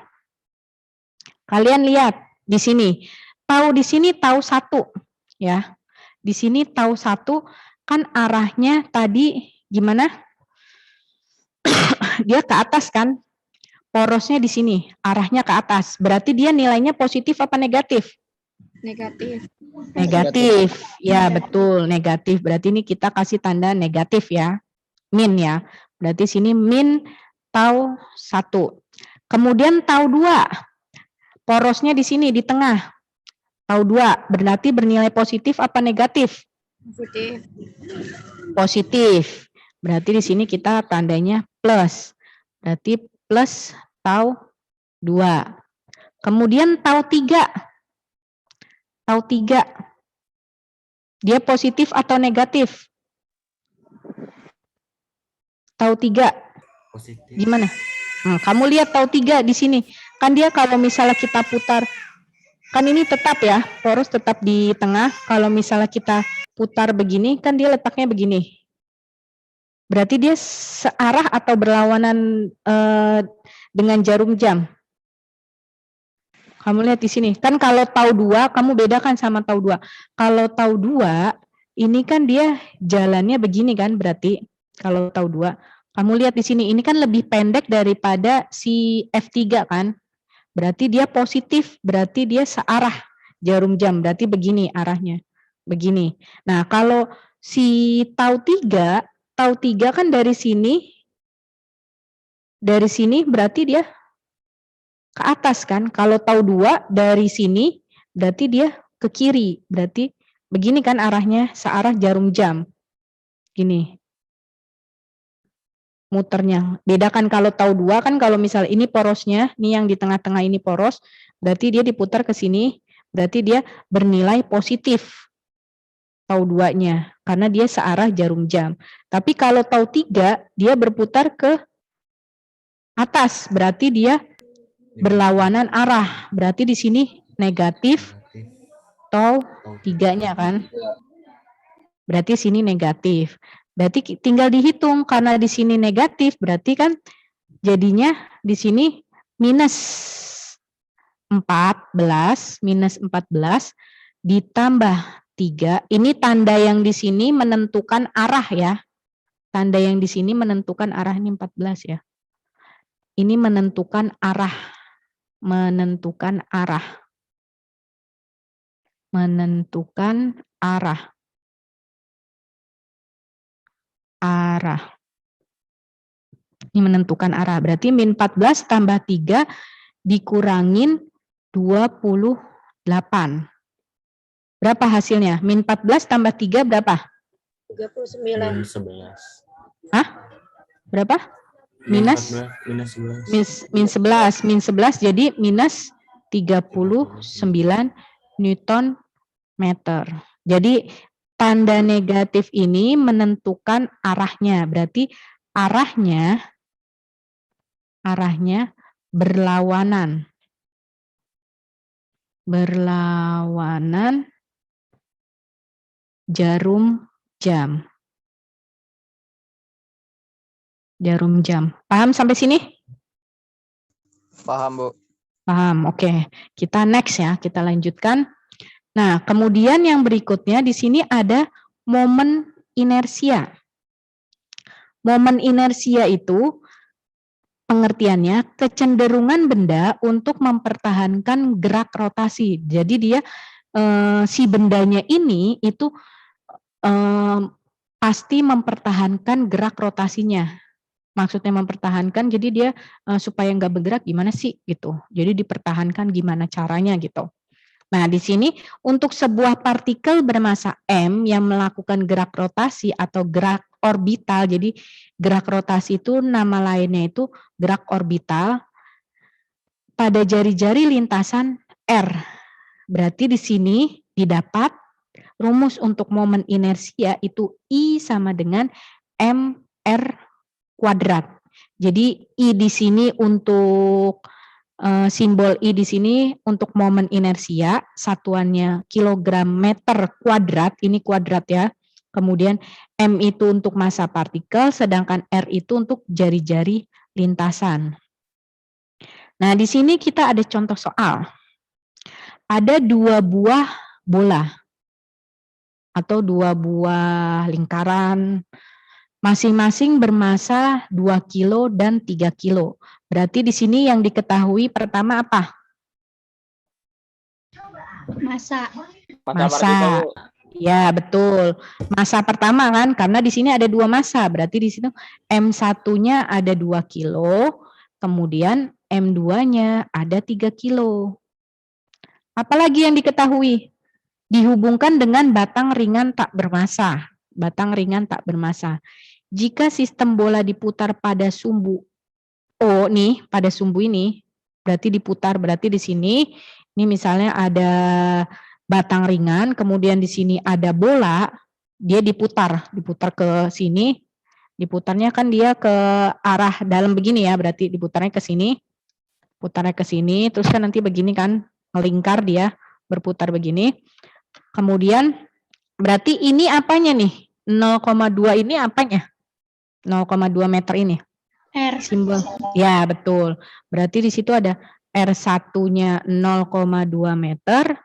Kalian lihat di sini. Tahu di sini tahu 1 ya. Di sini tahu 1 kan arahnya tadi gimana? Dia ke atas kan? Porosnya di sini, arahnya ke atas. Berarti dia nilainya positif apa negatif? Negatif. Negatif. Ya, betul, negatif. Berarti ini kita kasih tanda negatif ya. Min ya. Berarti sini min tau 1. Kemudian tau 2. Porosnya di sini di tengah. Tau 2 berarti bernilai positif apa negatif? Positif. Positif. Berarti di sini kita tandanya plus. Berarti plus tau 2. Kemudian tau 3. Tau 3. Dia positif atau negatif? Tau 3. Positif. Gimana? Kamu lihat tau 3 di sini. Kan dia kalau misalnya kita putar, kan ini tetap ya, poros tetap di tengah. Kalau misalnya kita putar begini, kan dia letaknya begini. Berarti dia searah atau berlawanan dengan jarum jam. Kamu lihat di sini. Kan kalau tau 2, kamu bedakan sama tau 2. Kalau tau 2, ini kan dia jalannya begini kan berarti. Kalau tau 2. Kamu lihat di sini, ini kan lebih pendek daripada si F3 kan. Berarti dia positif, berarti dia searah jarum jam. Berarti begini arahnya. Begini. Nah, kalau si tau 3 kan dari sini berarti dia ke atas kan. Kalau tau 2 dari sini berarti dia ke kiri. Berarti begini kan arahnya, searah jarum jam. Gini. Muternya. Bedakan kalau tau 2 kan kalau misal ini porosnya, nih yang di tengah-tengah ini poros, berarti dia diputar ke sini, berarti dia bernilai positif. Tau 2-nya, karena dia searah jarum jam. Tapi kalau tau 3, dia berputar ke atas, berarti dia berlawanan arah. Berarti di sini negatif tau 3-nya kan. Berarti sini negatif. Berarti tinggal dihitung karena di sini negatif, berarti kan jadinya di sini minus 14 ditambah 3. Ini tanda yang di sini menentukan arah ya. Tanda yang di sini menentukan arah, ini 14 ya. Ini menentukan arah. Menentukan arah. Menentukan arah. Arah. Ini menentukan arah. Berarti min 14 tambah 3 dikurangin 28. Berapa hasilnya? Min 14 tambah 3 berapa? 39. Min 11. Hah? Berapa? Minus? Minus 11. Min 11. Min 11 jadi minus 39 Newton meter. Jadi tanda negatif ini menentukan arahnya. Berarti arahnya berlawanan. Berlawanan jarum jam. Jarum jam. Paham sampai sini? Paham, Bu. Paham, oke. Kita next ya, kita lanjutkan. Nah, kemudian yang berikutnya di sini ada momen inersia. Momen inersia itu pengertiannya kecenderungan benda untuk mempertahankan gerak rotasi. Jadi dia si bendanya ini itu pasti mempertahankan gerak rotasinya. Maksudnya mempertahankan, jadi dia supaya nggak bergerak gimana sih gitu. Jadi dipertahankan gimana caranya gitu. Nah di sini untuk sebuah partikel bermasa m yang melakukan gerak rotasi atau gerak orbital. Jadi gerak rotasi itu nama lainnya itu gerak orbital pada jari-jari lintasan r. Berarti di sini didapat rumus untuk momen inersia itu I sama dengan mr kuadrat. Jadi I di sini untuk simbol I di sini untuk momen inersia, satuannya kilogram meter kuadrat, ini kuadrat ya. Kemudian M itu untuk massa partikel, sedangkan R itu untuk jari-jari lintasan. Nah, di sini kita ada contoh soal. Ada 2 buah bola atau 2 buah lingkaran, masing-masing bermassa 2 kilo dan 3 kilo. Berarti di sini yang diketahui pertama apa? Masa. Massa. Ya, betul. Massa pertama kan, karena di sini ada 2 massa. Berarti di sini M1-nya ada 2 kilo, kemudian M2-nya ada 3 kilo. Apalagi yang diketahui? Dihubungkan dengan batang ringan tak bermassa. Batang ringan tak bermassa. Jika sistem bola diputar pada sumbu O nih, pada sumbu ini, berarti diputar, berarti di sini, ini misalnya ada batang ringan, kemudian di sini ada bola, dia diputar ke sini, diputarnya kan dia ke arah dalam begini ya, berarti diputarnya ke sini, terus kan nanti begini kan, melingkar dia, berputar begini. Kemudian berarti ini apanya nih? 0,2 ini apanya? 0,2 meter ini. R. Simbol. Ya, betul. Berarti di situ ada R1-nya 0,2 meter,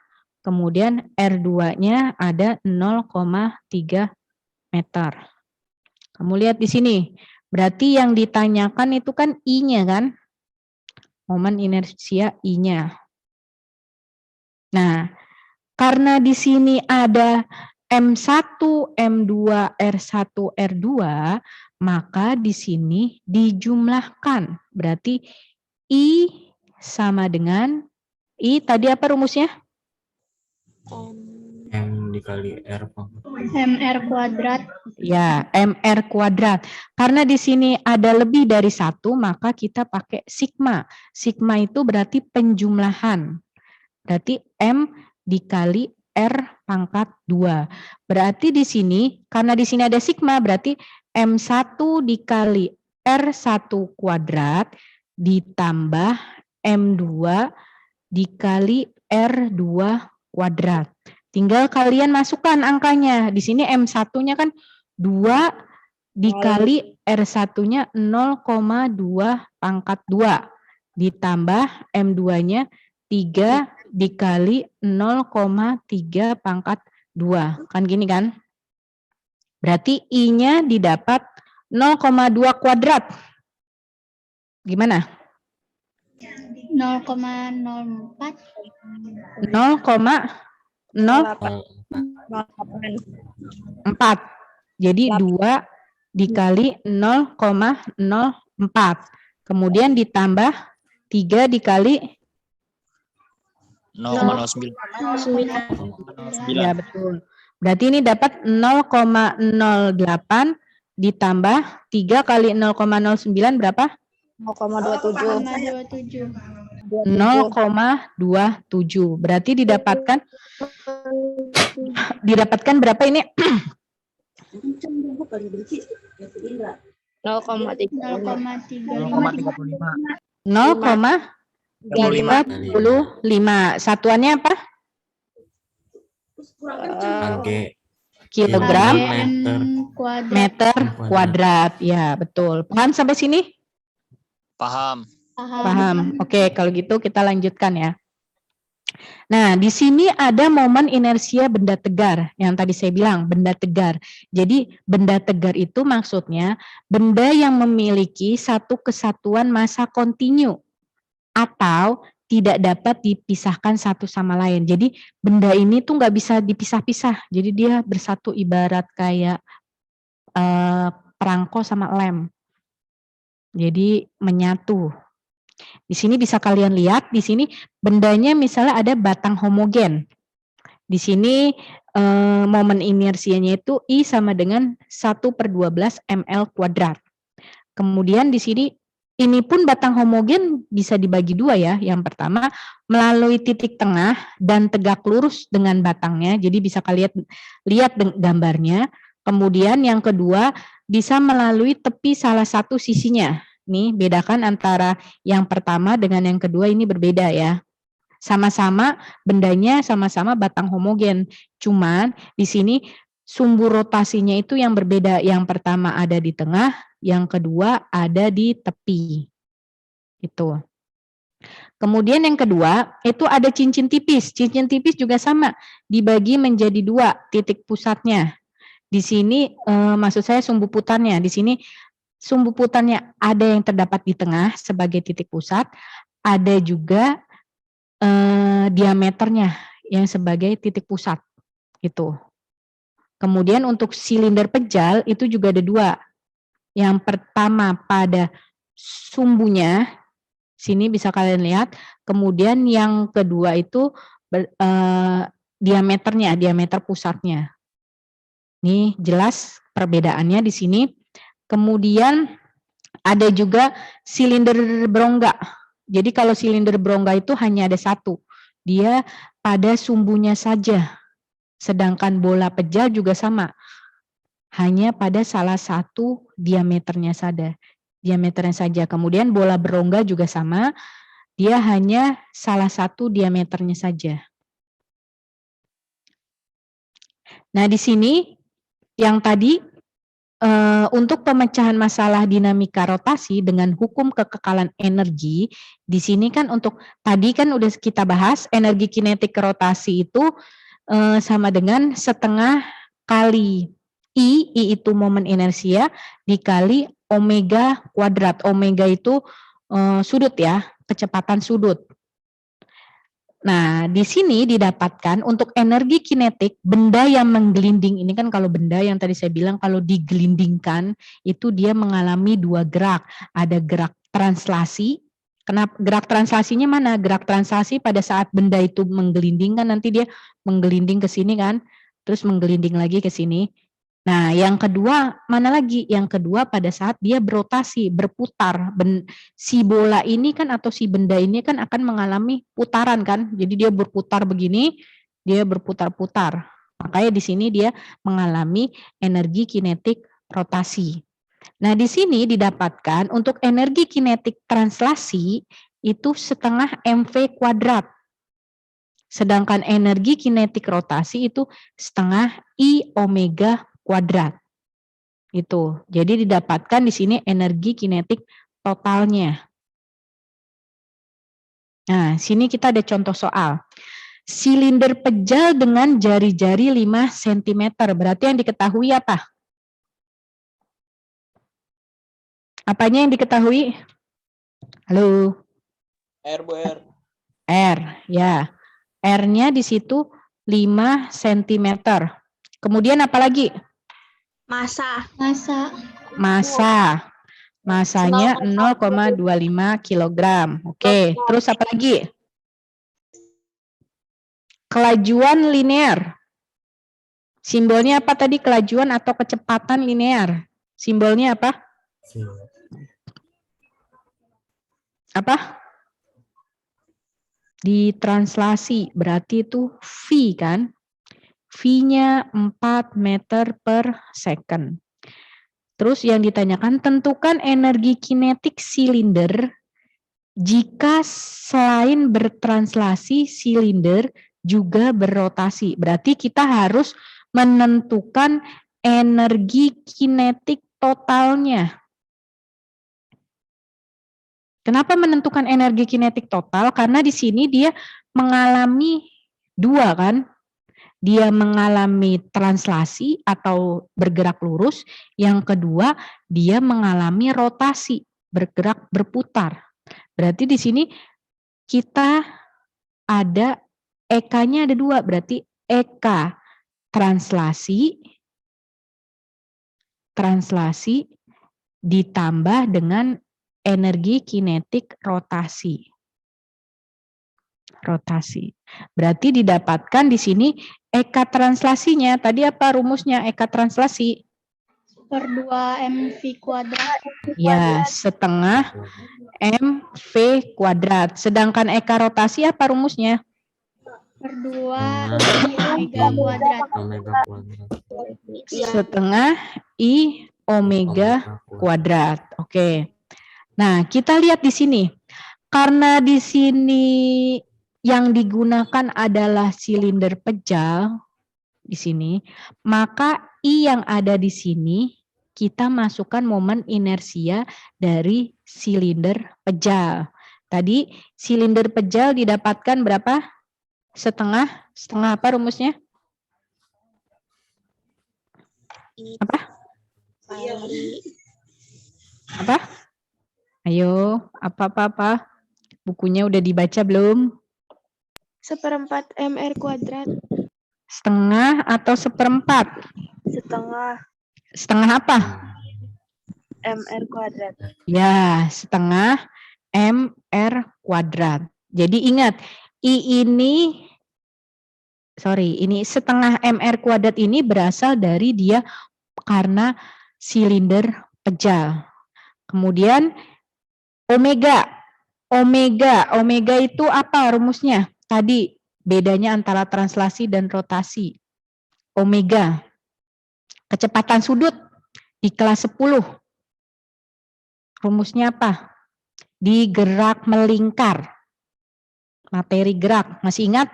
kemudian R2-nya ada 0,3 meter. Kamu lihat di sini. Berarti yang ditanyakan itu kan I-nya kan? Momen inersia I-nya. Nah, karena di sini ada M1, M2, R1, R2, maka di sini dijumlahkan. Berarti I sama dengan I tadi apa rumusnya? M dikali R pangkat. MR kuadrat. Ya, MR kuadrat. Karena di sini ada lebih dari 1, maka kita pakai sigma. Sigma itu berarti penjumlahan. Berarti M dikali R pangkat 2. Berarti di sini, karena di sini ada sigma, berarti M1 dikali R1 kuadrat ditambah M2 dikali R2 kuadrat. Tinggal kalian masukkan angkanya. Di sini M1-nya kan 2 dikali R1-nya 0,2 pangkat 2. Ditambah M2-nya 3 dikali 0,3 pangkat 2. Kan gini kan? Berarti I-nya didapat 0,2 kuadrat. Gimana? 0,04. 0,04. Jadi 2 dikali 0,04. Kemudian ditambah 3 dikali 0,09. ya betul. Berarti ini dapat 0,08 ditambah 3 kali 0,09 berapa? 0,27. 0,27. Berarti didapatkan berapa ini? 0,35. Satuannya apa? Kg. Kilogram Meter. meter kuadrat. Ya, betul. Paham sampai sini? Paham. Paham. Oke, kalau gitu kita lanjutkan ya. Nah, di sini ada momen inersia benda tegar yang tadi saya bilang, benda tegar. Jadi, benda tegar itu maksudnya benda yang memiliki satu kesatuan massa kontinu atau tidak dapat dipisahkan satu sama lain. Jadi, benda ini tuh nggak bisa dipisah-pisah. Jadi, dia bersatu ibarat kayak perangko sama lem. Jadi, menyatu. Di sini bisa kalian lihat, di sini bendanya misalnya ada batang homogen. Di sini momen inersianya itu I sama dengan 1/12 ml kuadrat. Kemudian di sini ini pun batang homogen bisa dibagi dua ya. Yang pertama melalui titik tengah dan tegak lurus dengan batangnya. Jadi bisa kalian lihat gambarnya. Kemudian yang kedua bisa melalui tepi salah satu sisinya. Nih, bedakan antara yang pertama dengan yang kedua ini berbeda ya. Sama-sama bendanya sama-sama batang homogen. Cuman di sini sumbu rotasinya itu yang berbeda. Yang pertama ada di tengah, yang kedua ada di tepi. Itu. Kemudian yang kedua itu ada cincin tipis. Cincin tipis juga sama, dibagi menjadi dua titik pusatnya. Di sini maksud saya sumbu putarnya. Di sini sumbu putarnya ada yang terdapat di tengah sebagai titik pusat, ada juga diameternya yang sebagai titik pusat, gitu. Kemudian untuk silinder pejal itu juga ada dua. Yang pertama pada sumbunya, sini bisa kalian lihat. Kemudian yang kedua itu diameternya, diameter pusatnya. Nih jelas perbedaannya di sini. Kemudian ada juga silinder berongga. Jadi kalau silinder berongga itu hanya ada satu. dia pada sumbunya saja. Sedangkan bola pejal juga sama. Hanya pada salah satu diameternya saja. Kemudian bola berongga juga sama, dia hanya salah satu diameternya saja. Nah, di sini yang tadi untuk pemecahan masalah dinamika rotasi dengan hukum kekekalan energi, di sini kan untuk tadi kan udah kita bahas energi kinetik rotasi itu sama dengan setengah kali I itu momen inersia dikali omega kuadrat. Omega itu sudut ya, kecepatan sudut. Nah, di sini didapatkan untuk energi kinetik benda yang menggelinding ini kan kalau benda yang tadi saya bilang kalau digelindingkan itu dia mengalami dua gerak. Ada gerak translasi. Kenapa gerak translasinya mana? Gerak translasi pada saat benda itu menggelinding kan nanti dia menggelinding ke sini kan, terus menggelinding lagi ke sini. Nah, yang kedua mana lagi? Yang kedua pada saat dia berotasi, berputar. Si bola ini kan atau si benda ini kan akan mengalami putaran kan. Jadi dia berputar begini, dia berputar-putar. Makanya di sini dia mengalami energi kinetik rotasi. Nah, di sini didapatkan untuk energi kinetik translasi itu setengah mv kuadrat. Sedangkan energi kinetik rotasi itu setengah I omega kuadrat. Itu. Jadi didapatkan di sini energi kinetik totalnya. Nah, sini kita ada contoh soal. Silinder pejal dengan jari-jari 5 cm. Berarti yang diketahui apa? Apanya yang diketahui? Halo? R, Bu, R. R, ya. R-nya di situ 5 cm. Kemudian apa lagi? Masa. Masanya 0,25 kg. Oke, terus apa lagi? Kelajuan linear. Simbolnya apa tadi? Kelajuan atau kecepatan linear? Simbolnya apa? Apa? Ditranslasi, berarti itu V kan? V-nya 4 meter per second. Terus yang ditanyakan, tentukan energi kinetik silinder jika selain bertranslasi silinder juga berrotasi. Berarti kita harus menentukan energi kinetik totalnya. Kenapa menentukan energi kinetik total? Karena di sini dia mengalami dua kan? Dia mengalami translasi atau bergerak lurus, yang kedua dia mengalami rotasi, bergerak berputar. Berarti di sini kita ada EK-nya ada dua, berarti EK translasi ditambah dengan energi kinetik rotasi. Berarti didapatkan di sini EK translasinya. Tadi apa rumusnya EK translasi? Per 2 mv kuadrat. Ya, setengah mv kuadrat. Sedangkan EK rotasi apa rumusnya? Per 2 omega kuadrat. Omega kuadrat. Setengah I omega kuadrat. Oke. Nah, kita lihat di sini. Karena di sini yang digunakan adalah silinder pejal di sini, maka I yang ada di sini kita masukkan momen inersia dari silinder pejal. Tadi silinder pejal didapatkan berapa? Setengah apa rumusnya? Apa? Apa? Ayo, apa? Bukunya udah dibaca belum? 1/4 mr kuadrat. Setengah atau seperempat? Setengah apa? Mr kuadrat. Ya, setengah mr kuadrat. Jadi ingat, ini setengah mr kuadrat ini berasal dari dia karena silinder pejal. Kemudian omega itu apa rumusnya? Tadi bedanya antara translasi dan rotasi. Omega. Kecepatan sudut di kelas 10. Rumusnya apa? Digerak melingkar. Materi gerak. Masih ingat?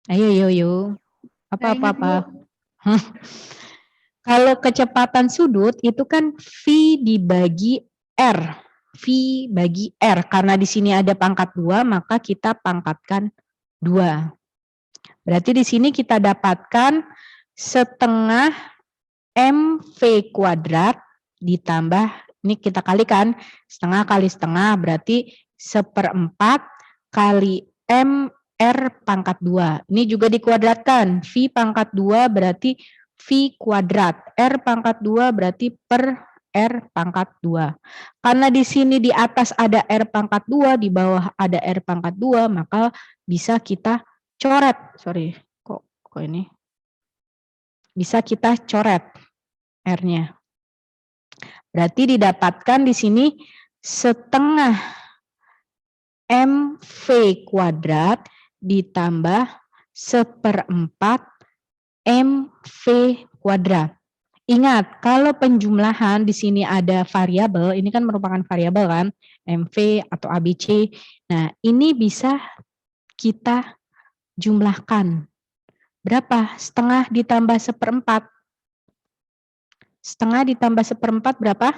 Ayo. Apa? Kalau kecepatan sudut itu kan V dibagi R. V bagi R. Karena di sini ada pangkat 2, maka kita pangkatkan 2. Berarti di sini kita dapatkan setengah MV kuadrat ditambah, ini kita kalikan, setengah kali setengah berarti 1/4 kali MR pangkat 2. Ini juga dikuadratkan, V pangkat 2 berarti V kuadrat, R pangkat 2 berarti per R pangkat 2. Karena di sini di atas ada R pangkat 2, di bawah ada R pangkat 2, maka bisa kita coret. Sorry, kok ini? Bisa kita coret R-nya. Berarti didapatkan di sini setengah MV kuadrat ditambah 1/4 MV kuadrat. Ingat, kalau penjumlahan di sini ada variabel, ini kan merupakan variabel kan, MV atau ABC. Nah, ini bisa kita jumlahkan. Berapa? Setengah ditambah 1/4. Setengah ditambah 1/4 berapa?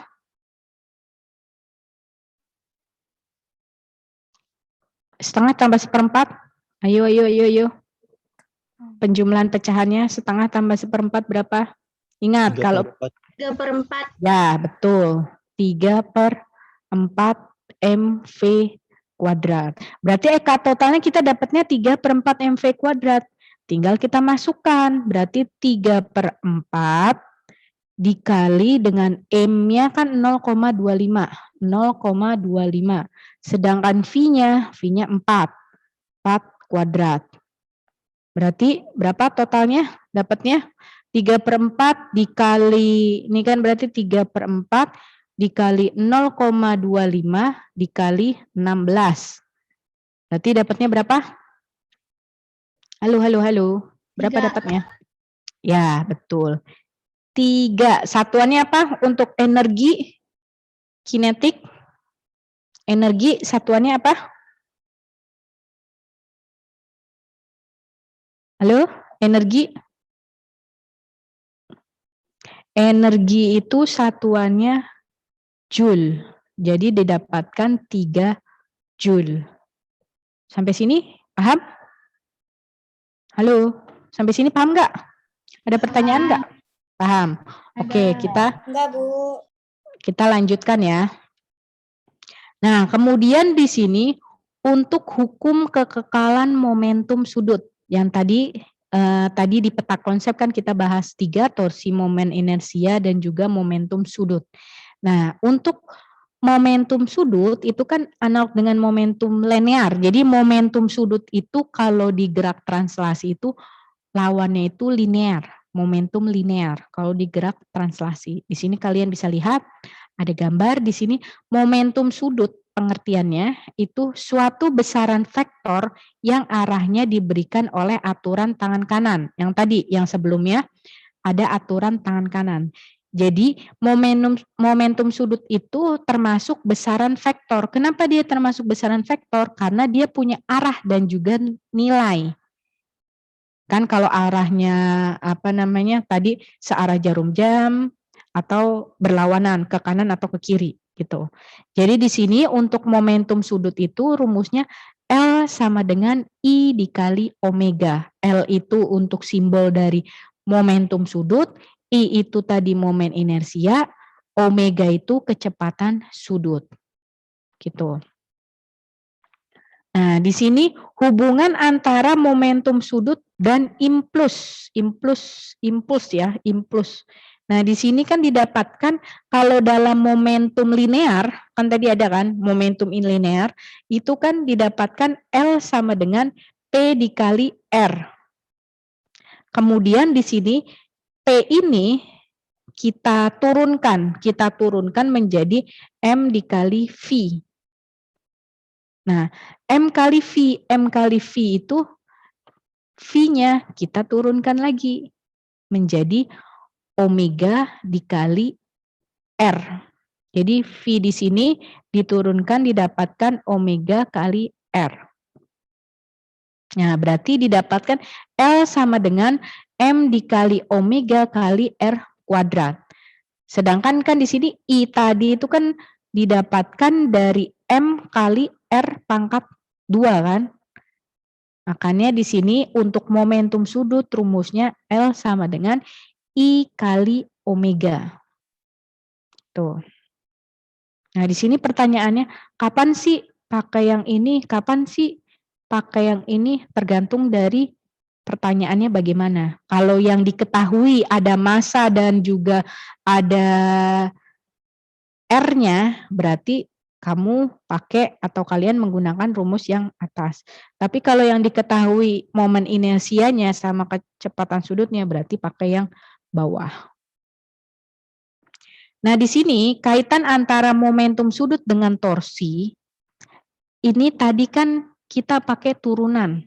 Setengah tambah 1/4. Ayo. Penjumlahan pecahannya setengah tambah 1/4 berapa? Ingat, kalau 3/4. ya betul. 3/4 MV kuadrat. Berarti eka totalnya kita dapatnya 3/4 MV kuadrat. Tinggal kita masukkan. Berarti 3/4 dikali dengan M-nya kan 0,25. 0,25. Sedangkan V-nya 4 kuadrat. Berarti berapa totalnya? Dapatnya 3/4 dikali, ini kan berarti 3/4 dikali 0,25 dikali 16. Berarti dapatnya berapa? Halo. Berapa 3. dapatnya? Ya, betul. 3. Satuannya apa untuk energi kinetik? Energi satuannya apa? Halo, energi? Energi itu satuannya Joule. Jadi didapatkan 3 Joule. Sampai sini paham? Halo, sampai sini paham nggak? Ada pertanyaan nggak? Paham. Oke, kita lanjutkan ya. Nah, kemudian di sini untuk hukum kekekalan momentum sudut yang tadi di peta konsep kan kita bahas 3, torsi, momen inersia dan juga momentum sudut. Nah, untuk momentum sudut itu kan analog dengan momentum linear. Jadi momentum sudut itu kalau di gerak translasi itu lawannya itu linear, momentum linear kalau di gerak translasi. Di sini kalian bisa lihat ada gambar di sini momentum sudut, pengertiannya itu suatu besaran vektor yang arahnya diberikan oleh aturan tangan kanan. Yang tadi, yang sebelumnya ada aturan tangan kanan. Jadi momentum sudut itu termasuk besaran vektor. Kenapa dia termasuk besaran vektor? Karena dia punya arah dan juga nilai. Kan kalau arahnya tadi searah jarum jam atau berlawanan ke kanan atau ke kiri gitu. Jadi di sini untuk momentum sudut itu rumusnya L sama dengan I dikali omega. L itu untuk simbol dari momentum sudut, I itu tadi momen inersia, omega itu kecepatan sudut. Gitu. Nah, di sini hubungan antara momentum sudut dan impuls. Nah, di sini kan didapatkan kalau dalam momentum linear, kan tadi ada kan momentum linear, itu kan didapatkan L sama dengan P dikali R. Kemudian di sini P ini kita turunkan menjadi M dikali V. Nah, M kali V itu V-nya kita turunkan lagi menjadi omega dikali R. Jadi V di sini diturunkan didapatkan omega kali R. Nah, berarti didapatkan L sama dengan M dikali omega kali R kuadrat. Sedangkan kan di sini I tadi itu kan didapatkan dari M kali R pangkat 2 kan. Makanya di sini untuk momentum sudut rumusnya L sama dengan I kali omega. Tuh. Nah, di sini pertanyaannya, kapan sih pakai yang ini, kapan sih pakai yang ini, tergantung dari pertanyaannya bagaimana. Kalau yang diketahui ada massa dan juga ada R-nya, berarti kamu pakai atau kalian menggunakan rumus yang atas. Tapi kalau yang diketahui momen inersianya sama kecepatan sudutnya, berarti pakai yang bawah. Nah, di sini kaitan antara momentum sudut dengan torsi, ini tadi kan kita pakai turunan.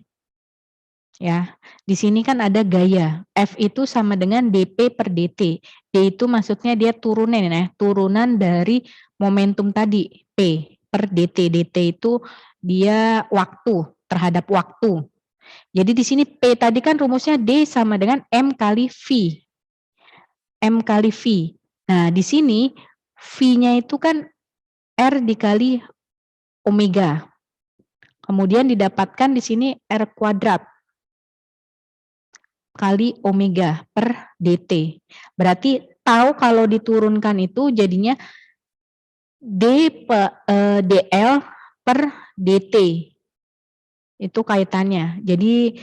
Ya, di sini kan ada gaya. F itu sama dengan dP per dt. D itu maksudnya dia turunan ya, turunan dari momentum tadi, P per dt. dt itu dia waktu, terhadap waktu. Jadi di sini P tadi kan rumusnya D sama dengan M kali V. M kali V. Nah, di sini V-nya itu kan R dikali omega. Kemudian didapatkan di sini R kuadrat kali omega per dt. Berarti tahu kalau diturunkan itu jadinya dl per dt. Itu kaitannya. Jadi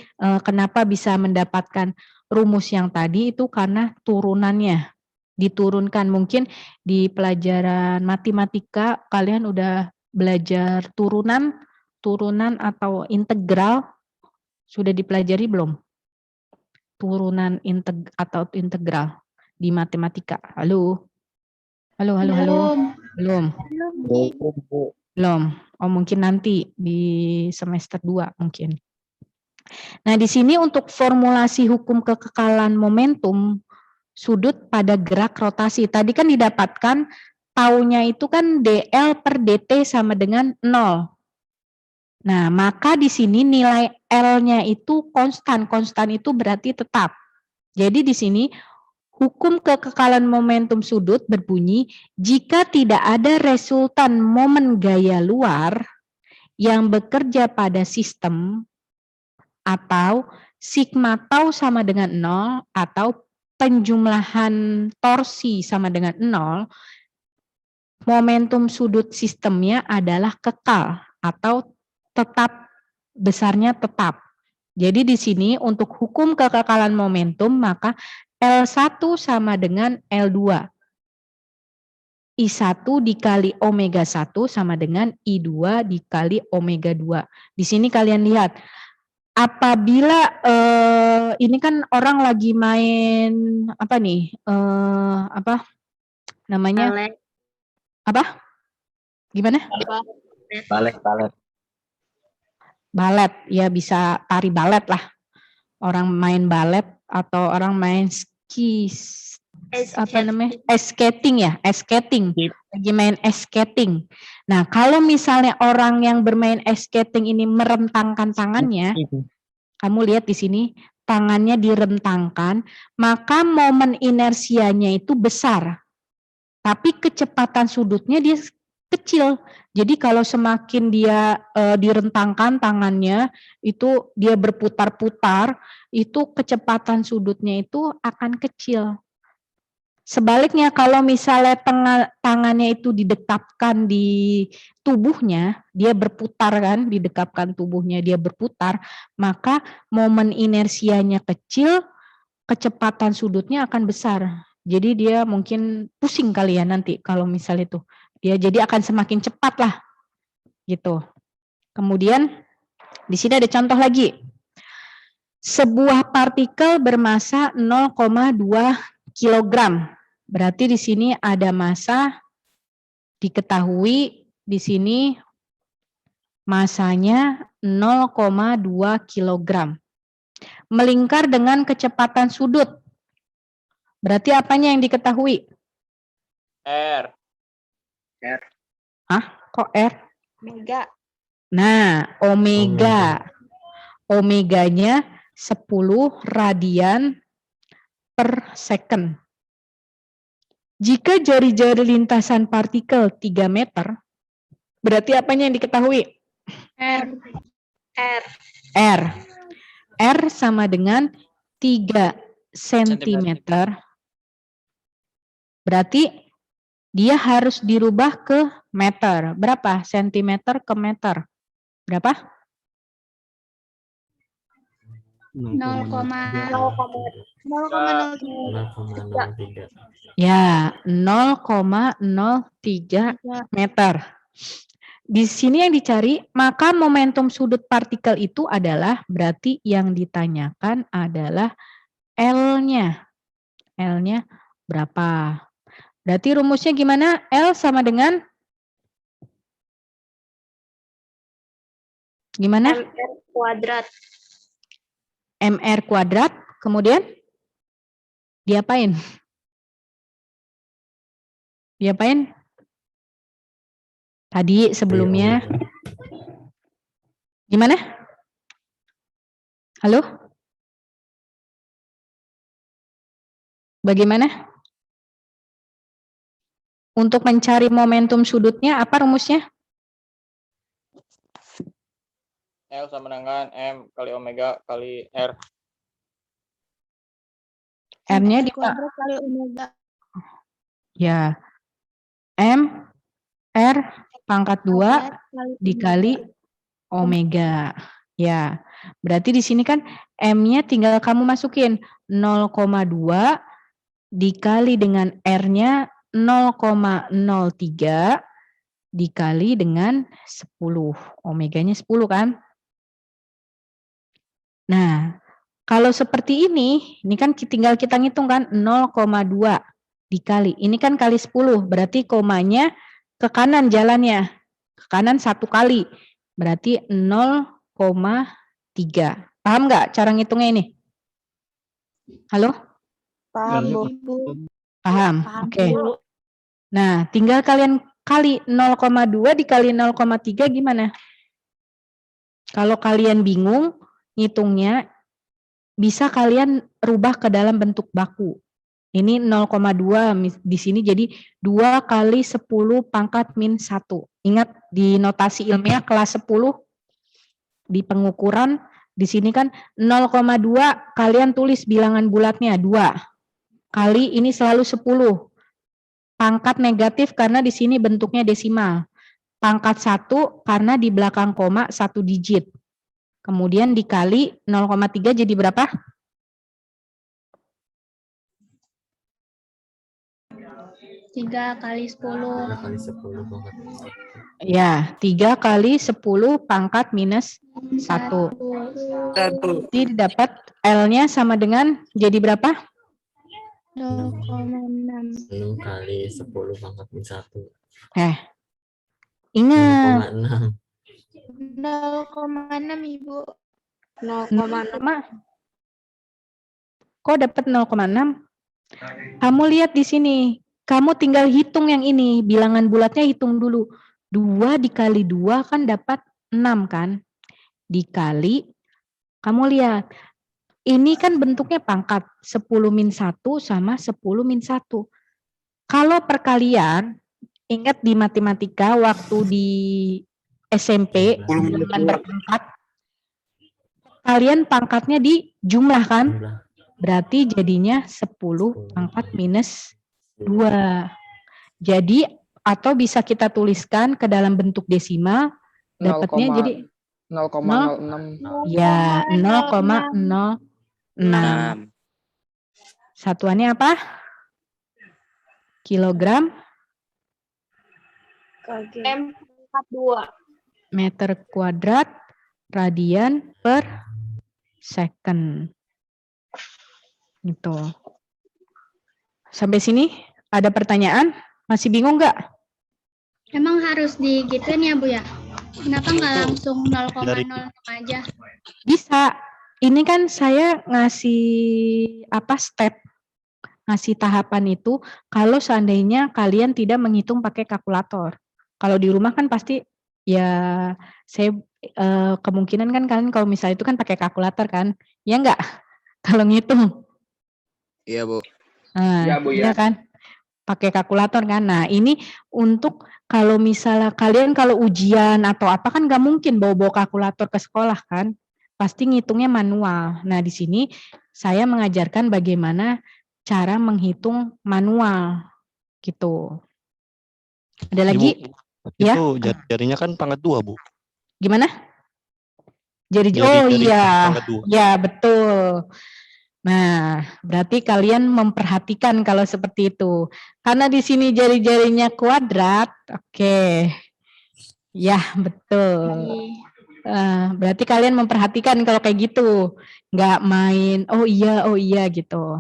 kenapa bisa mendapatkan rumus yang tadi itu karena turunannya. Diturunkan, mungkin di pelajaran matematika kalian udah belajar turunan atau integral, sudah dipelajari belum? Turunan atau integral di matematika. Halo? Halo? Belum? Belum. Oh, mungkin nanti di semester 2 mungkin. Nah, di sini untuk formulasi hukum kekekalan momentum sudut pada gerak rotasi. Tadi kan didapatkan taunya itu kan dl per dt sama dengan 0. Nah, maka di sini nilai L-nya itu konstan. Konstan itu berarti tetap. Jadi di sini hukum kekekalan momentum sudut berbunyi, jika tidak ada resultan momen gaya luar yang bekerja pada sistem atau sigma tau sama dengan 0 atau penjumlahan torsi sama dengan 0, momentum sudut sistemnya adalah kekal atau tetap, besarnya tetap. Jadi di sini untuk hukum kekekalan momentum maka L1 sama dengan L2. I1 dikali omega 1 sama dengan I2 dikali omega 2. Di sini kalian lihat, apabila ini kan orang lagi main apa nih? Apa namanya? Balet. Apa? Gimana? Balet. Balet, ya bisa tari balet lah. Orang main balet atau orang main skating ya, skating. Lagi main skating. Nah, kalau misalnya orang yang bermain skating ini merentangkan tangannya, kamu lihat di sini tangannya direntangkan, maka momen inersianya itu besar. Tapi kecepatan sudutnya dia kecil. Jadi kalau semakin dia direntangkan tangannya, itu dia berputar-putar, itu kecepatan sudutnya itu akan kecil. Sebaliknya kalau misalnya tangannya itu didekapkan di tubuhnya, dia berputar kan, didekapkan tubuhnya dia berputar, maka momen inersianya kecil, kecepatan sudutnya akan besar. Jadi dia mungkin pusing kali ya nanti kalau misalnya itu. Dia jadi akan semakin cepat lah. Gitu. Kemudian di sini ada contoh lagi. Sebuah partikel bermassa 0,2 kg. Berarti di sini ada massa diketahui di sini Masanya 0,2 kilogram. Melingkar dengan kecepatan sudut. Berarti apanya yang diketahui? R. Kok R? Mega. Nah, omega. Omeganya 10 radian per second. Jika jari-jari lintasan partikel 3 meter, berarti apanya yang diketahui? R. R. R sama dengan 3 sentimeter. Berarti dia harus dirubah ke meter. Berapa? Sentimeter ke meter. Berapa? 0,03. Ya, 0,03 meter. Di sini yang dicari, maka momentum sudut partikel itu adalah, berarti yang ditanyakan adalah L-nya. L-nya berapa? Berarti rumusnya gimana? L sama dengan? Gimana? MR kuadrat. MR kuadrat, kemudian? Diapain? Diapain? Tadi sebelumnya. Gimana? Halo? Bagaimana? Untuk mencari momentum sudutnya, apa rumusnya? L sama dengan M kali omega kali R. R-nya di kuadrat kali omega. ya. M R pangkat 2 Kuadrat kali dikali omega. Ya. Berarti di sini kan M-nya tinggal kamu masukin 0,2 dikali dengan R-nya 0,03 dikali dengan 10. Omeganya 10 kan? Nah, kalau seperti ini kan tinggal kita ngitung kan 0,2 dikali. Ini kan kali 10, berarti komanya ke kanan jalannya. Ke kanan 1 kali. Berarti 0,3. Paham nggak cara ngitungnya ini? Halo? Paham, Bu. Paham? Oke. Nah, tinggal kalian kali 0,2 dikali 0,3 gimana? Kalau kalian bingung ngitungnya, bisa kalian rubah ke dalam bentuk baku. Ini 0,2 di sini jadi 2 kali 10 pangkat min 1. Ingat di notasi ilmiah kelas 10 di pengukuran di sini kan 0,2 kalian tulis bilangan bulatnya 2. Kali ini selalu 10. Pangkat negatif karena di sini bentuknya desimal. Pangkat 1 karena di belakang koma 1 digit. Kemudian dikali 0,3 jadi berapa? Tiga kali 10. 3 kali 10 pangkat. Ya, 3 kali 10 pangkat minus 1. Jadi dapat L-nya sama dengan jadi berapa? 0,6. 6 kali 10 pangkat min 1. Ingat. 0,6. 0,6, Ibu. 0,6. Kok dapat 0,6? Kamu lihat di sini. Kamu tinggal hitung yang ini. Bilangan bulatnya hitung dulu. 2 dikali 2 kan dapat 6 kan? Dikali, kamu lihat. Ini kan bentuknya pangkat. 10 min 1 sama 10 min 1. Kalau perkalian, ingat di matematika waktu di SMP, dengan berpangkat, kalian pangkatnya di jumlah kan? Berarti jadinya 10 pangkat minus 2. Jadi, atau bisa kita tuliskan ke dalam bentuk desimal, dapatnya jadi 0,06. ya 0,06. Satuannya apa? Kilogram M42. meter kuadrat radian per second. Gitu. Sampai sini ada pertanyaan? Masih bingung nggak? Emang harus digituin ya, Bu ya? Kenapa nggak langsung 0,06 aja? Bisa. Ini kan saya ngasih step, ngasih tahapan itu kalau seandainya kalian tidak menghitung pakai kalkulator. Kalau di rumah kan pasti ya saya kemungkinan kan kalian kalau misalnya itu kan pakai kalkulator kan, ya enggak? Kalau ngitung. Iya, Bu. Nah, Iya, Bu, ya. iya kan? Pakai kalkulator kan. Nah, ini untuk kalau misalnya kalian kalau ujian atau apa kan nggak mungkin bawa-bawa kalkulator ke sekolah kan. Pasti ngitungnya manual. Nah, di sini saya mengajarkan bagaimana cara menghitung manual gitu. Ada lagi? Ya? Itu jari-jarinya kan pangkat 2, Bu. Gimana? Jari-jari Oh iya, pangkat 2. ya betul. Nah, berarti kalian memperhatikan kalau seperti itu. Karena di sini jari-jarinya kuadrat, oke. Ya, betul. Berarti kalian memperhatikan kalau kayak gitu. Nggak main, oh iya gitu.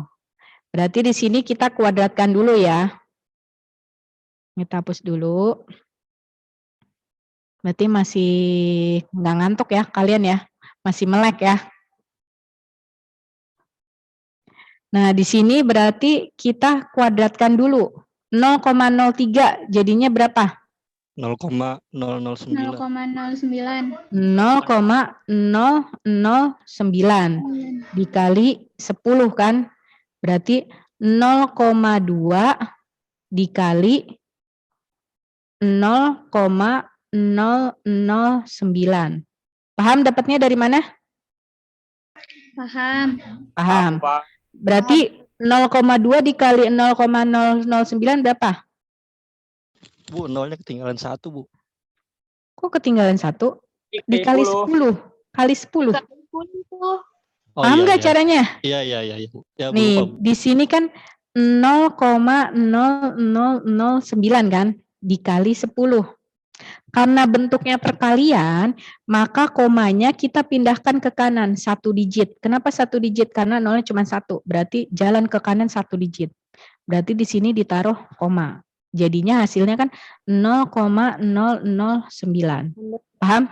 Berarti di sini kita kuadratkan dulu ya. Kita hapus dulu. Berarti masih nggak ngantuk ya kalian ya. Masih melek ya. Nah, di sini berarti kita kuadratkan dulu. 0,03 jadinya berapa? 0,009. 0,09. 0,009 dikali 10 kan? Berarti 0,2 dikali 0,009. Paham dapatnya dari mana? Paham. Paham. Pak. Berarti 0,2 dikali 0,009 berapa? Bu, nolnya ketinggalan 1, Bu. Kok ketinggalan 1? Dikali 10. Kali 10. Oh, Paham nggak caranya? Iya, Bu. Ya, Bu, Nih, lupa, Bu. di sini kan 0,0009 kan? Dikali 10. Karena bentuknya perkalian, maka komanya kita pindahkan ke kanan 1 digit. Kenapa 1 digit? Karena nolnya cuma 1. Berarti jalan ke kanan 1 digit. Berarti di sini ditaruh koma. Jadinya hasilnya kan 0,009. Paham?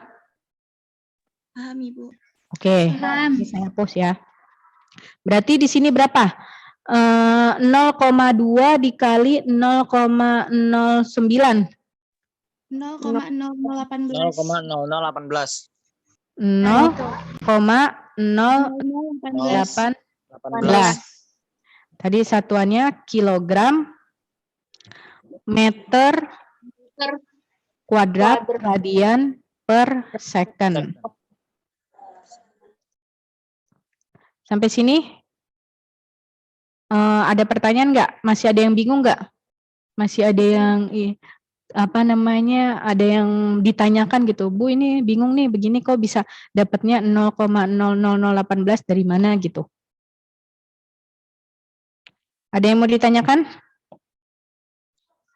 Paham, Ibu. Oke, Paham. ini saya hapus ya. Berarti di sini berapa? 0,2 dikali 0,09. 0,0018. 0,0018. 0,018. 18. Tadi satuannya kilogram, meter, kuadrat, radian per second. Sampai sini ada pertanyaan nggak? Masih ada yang bingung nggak? Masih ada yang ada yang ditanyakan gitu, Bu ini bingung nih begini kok bisa dapatnya 0,00018 dari mana gitu. Ada yang mau ditanyakan?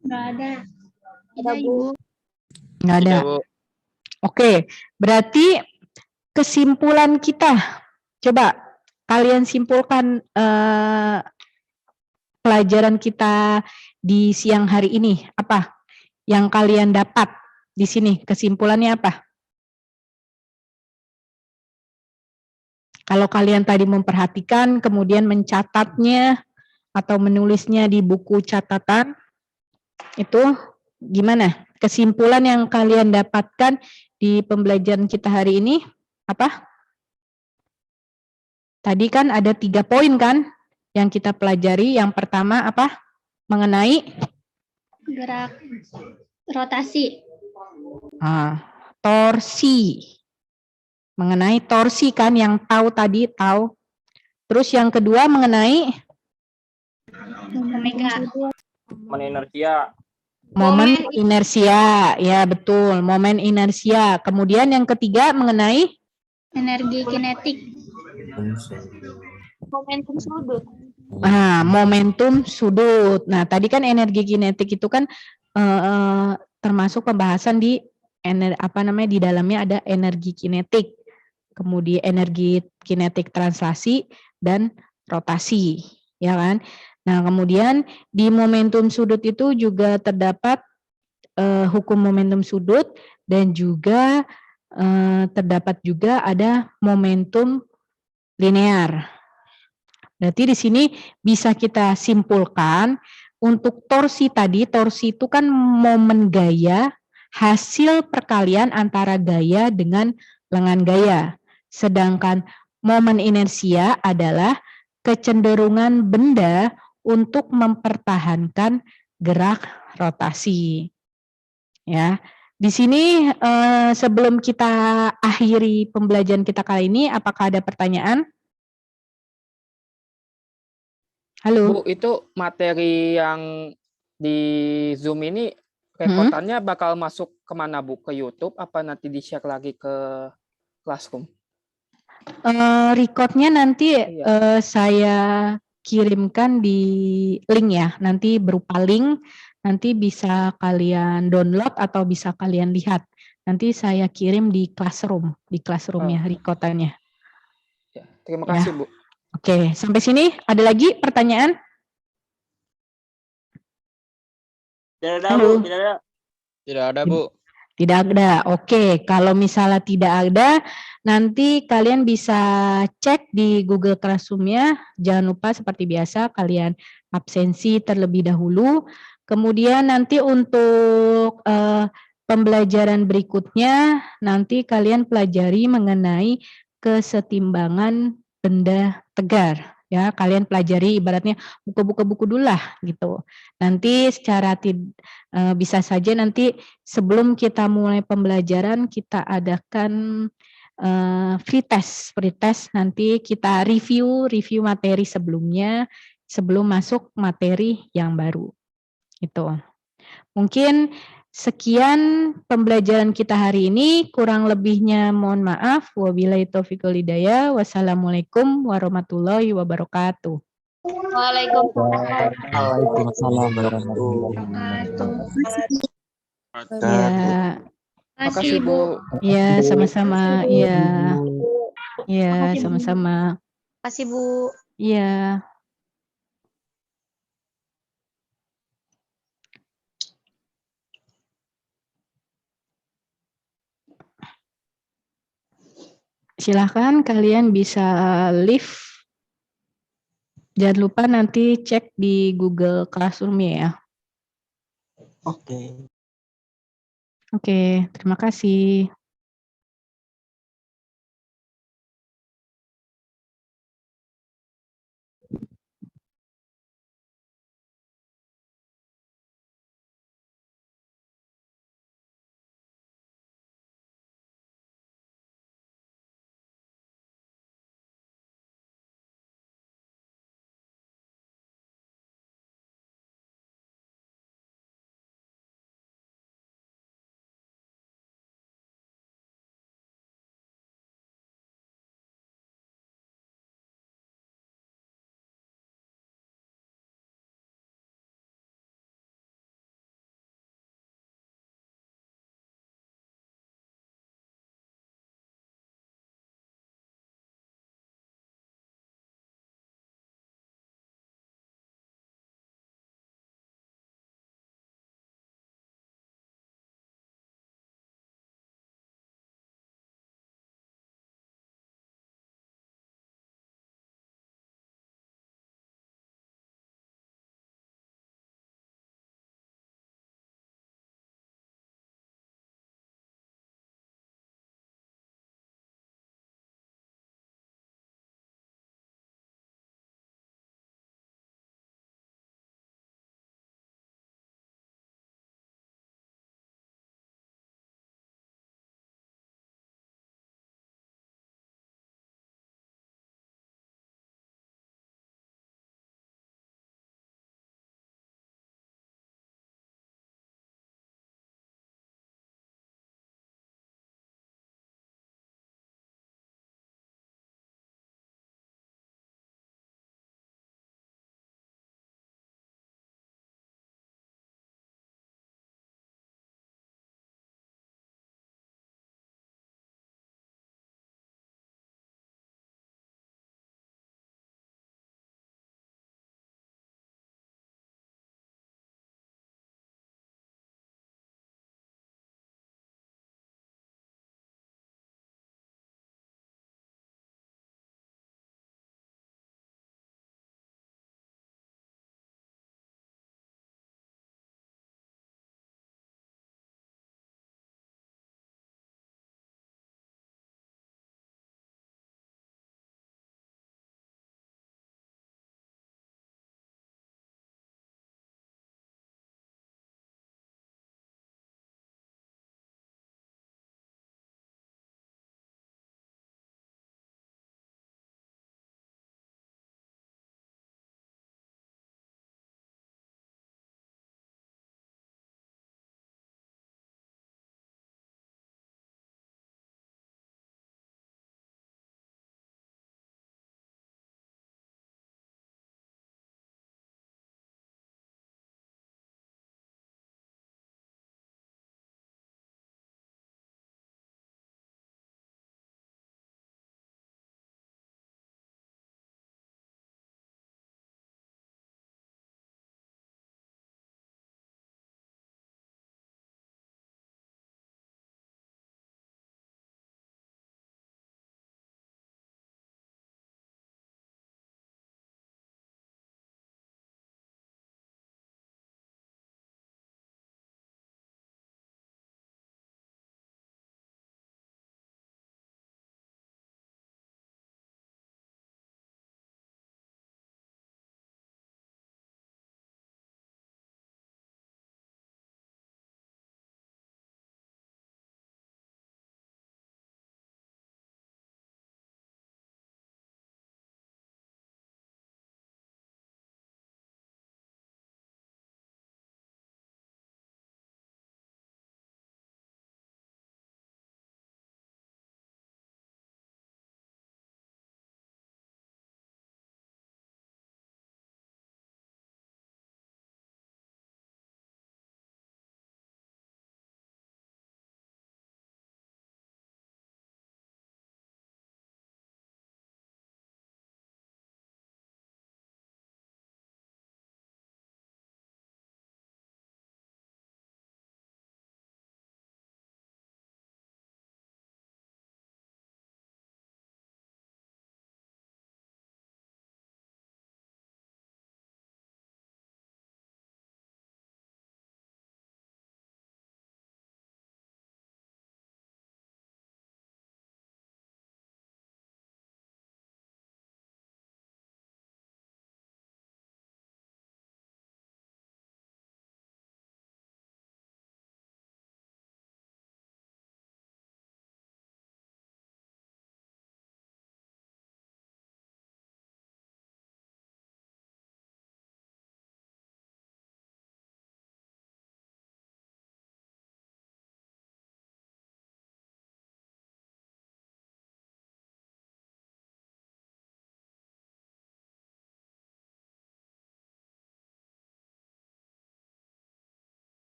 Nggak ada. Ada, Ibu. Nggak ada. Tidak, Bu. Oke, berarti kesimpulan kita, coba kalian simpulkan pelajaran kita di siang hari ini, apa yang kalian dapat di sini, kesimpulannya apa? Kalau kalian tadi memperhatikan, kemudian mencatatnya atau menulisnya di buku catatan, itu gimana? Kesimpulan yang kalian dapatkan di pembelajaran kita hari ini, apa? Tadi kan ada 3 poin kan yang kita pelajari. Yang pertama apa? Mengenai Gerak rotasi. Torsi. Mengenai torsi kan yang tahu tadi, tahu. Terus yang kedua mengenai Omega. Inersia. momen inersia. Ya betul, momen inersia. Kemudian yang ketiga mengenai Energi kinetik. Momentum sudut. Momentum sudut. Nah, tadi kan energi kinetik itu kan termasuk pembahasan di di dalamnya ada energi kinetik. Kemudian energi kinetik translasi dan rotasi, ya kan? Nah, kemudian di momentum sudut itu juga terdapat hukum momentum sudut dan juga terdapat juga ada momentum linear. Berarti di sini bisa kita simpulkan untuk torsi tadi, torsi itu kan momen gaya, hasil perkalian antara gaya dengan lengan gaya. Sedangkan momen inersia adalah kecenderungan benda untuk mempertahankan gerak rotasi. Ya. Di sini sebelum kita akhiri pembelajaran kita kali ini, apakah ada pertanyaan? Halo. Bu, itu materi yang di Zoom ini rekordannya bakal masuk kemana, Bu? Ke YouTube apa nanti di-share lagi ke Classroom? Recordnya nanti saya kirimkan di link ya, nanti berupa link, nanti bisa kalian download atau bisa kalian lihat. Nanti saya kirim di Classroom ya recordannya. Ya, terima Ya. kasih, Bu. Oke, sampai sini ada lagi pertanyaan? Tidak ada, Halo. Bu. Tidak ada. Tidak ada, Bu. Tidak ada. Oke, kalau misalnya tidak ada, nanti kalian bisa cek di Google Classroom-nya. Jangan lupa seperti biasa kalian absensi terlebih dahulu. Kemudian nanti untuk pembelajaran berikutnya, nanti kalian pelajari mengenai kesetimbangan benda tegar. Ya, kalian pelajari ibaratnya buka-buka buku dulu lah gitu. Nanti secara bisa saja nanti sebelum kita mulai pembelajaran kita adakan free test nanti kita review materi sebelumnya sebelum masuk materi yang baru. Itu. Mungkin sekian pembelajaran kita hari ini, kurang lebihnya mohon maaf. Wabillahi taufiq wal hidayah. Wassalamualaikum warahmatullahi wabarakatuh. Waalaikumsalam. Waalaikumsalam warahmatullahi wabarakatuh. Ya, Makasih, Bu. ya sama-sama. Ya, ya Makasih, Bu. sama-sama. Kasih Bu. Iya. Silahkan kalian bisa live. Jangan lupa nanti cek di Google Classroom ya. Oke. Oke, terima kasih.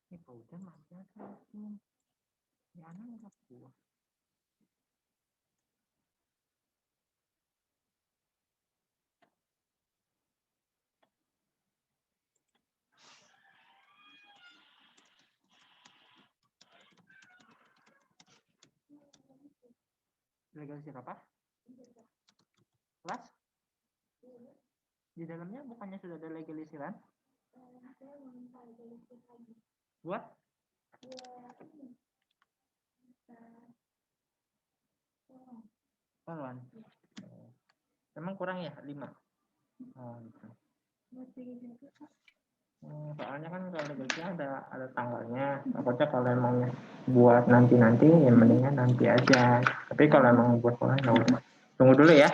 Ini udah masih ada. Ini anak nggak buah. Legalisir apa? Kelas? Di dalamnya bukannya sudah ada legalisiran? Buat? Poluan. Emang kurang ya 5? Oh, gitu. Soalnya kan kalau legalisiran ada tanggalnya. Takutnya kalau emangnya buat nanti ya mendingan nanti aja. Tapi kalau emang buat poluan ya udah. Tunggu dulu ya.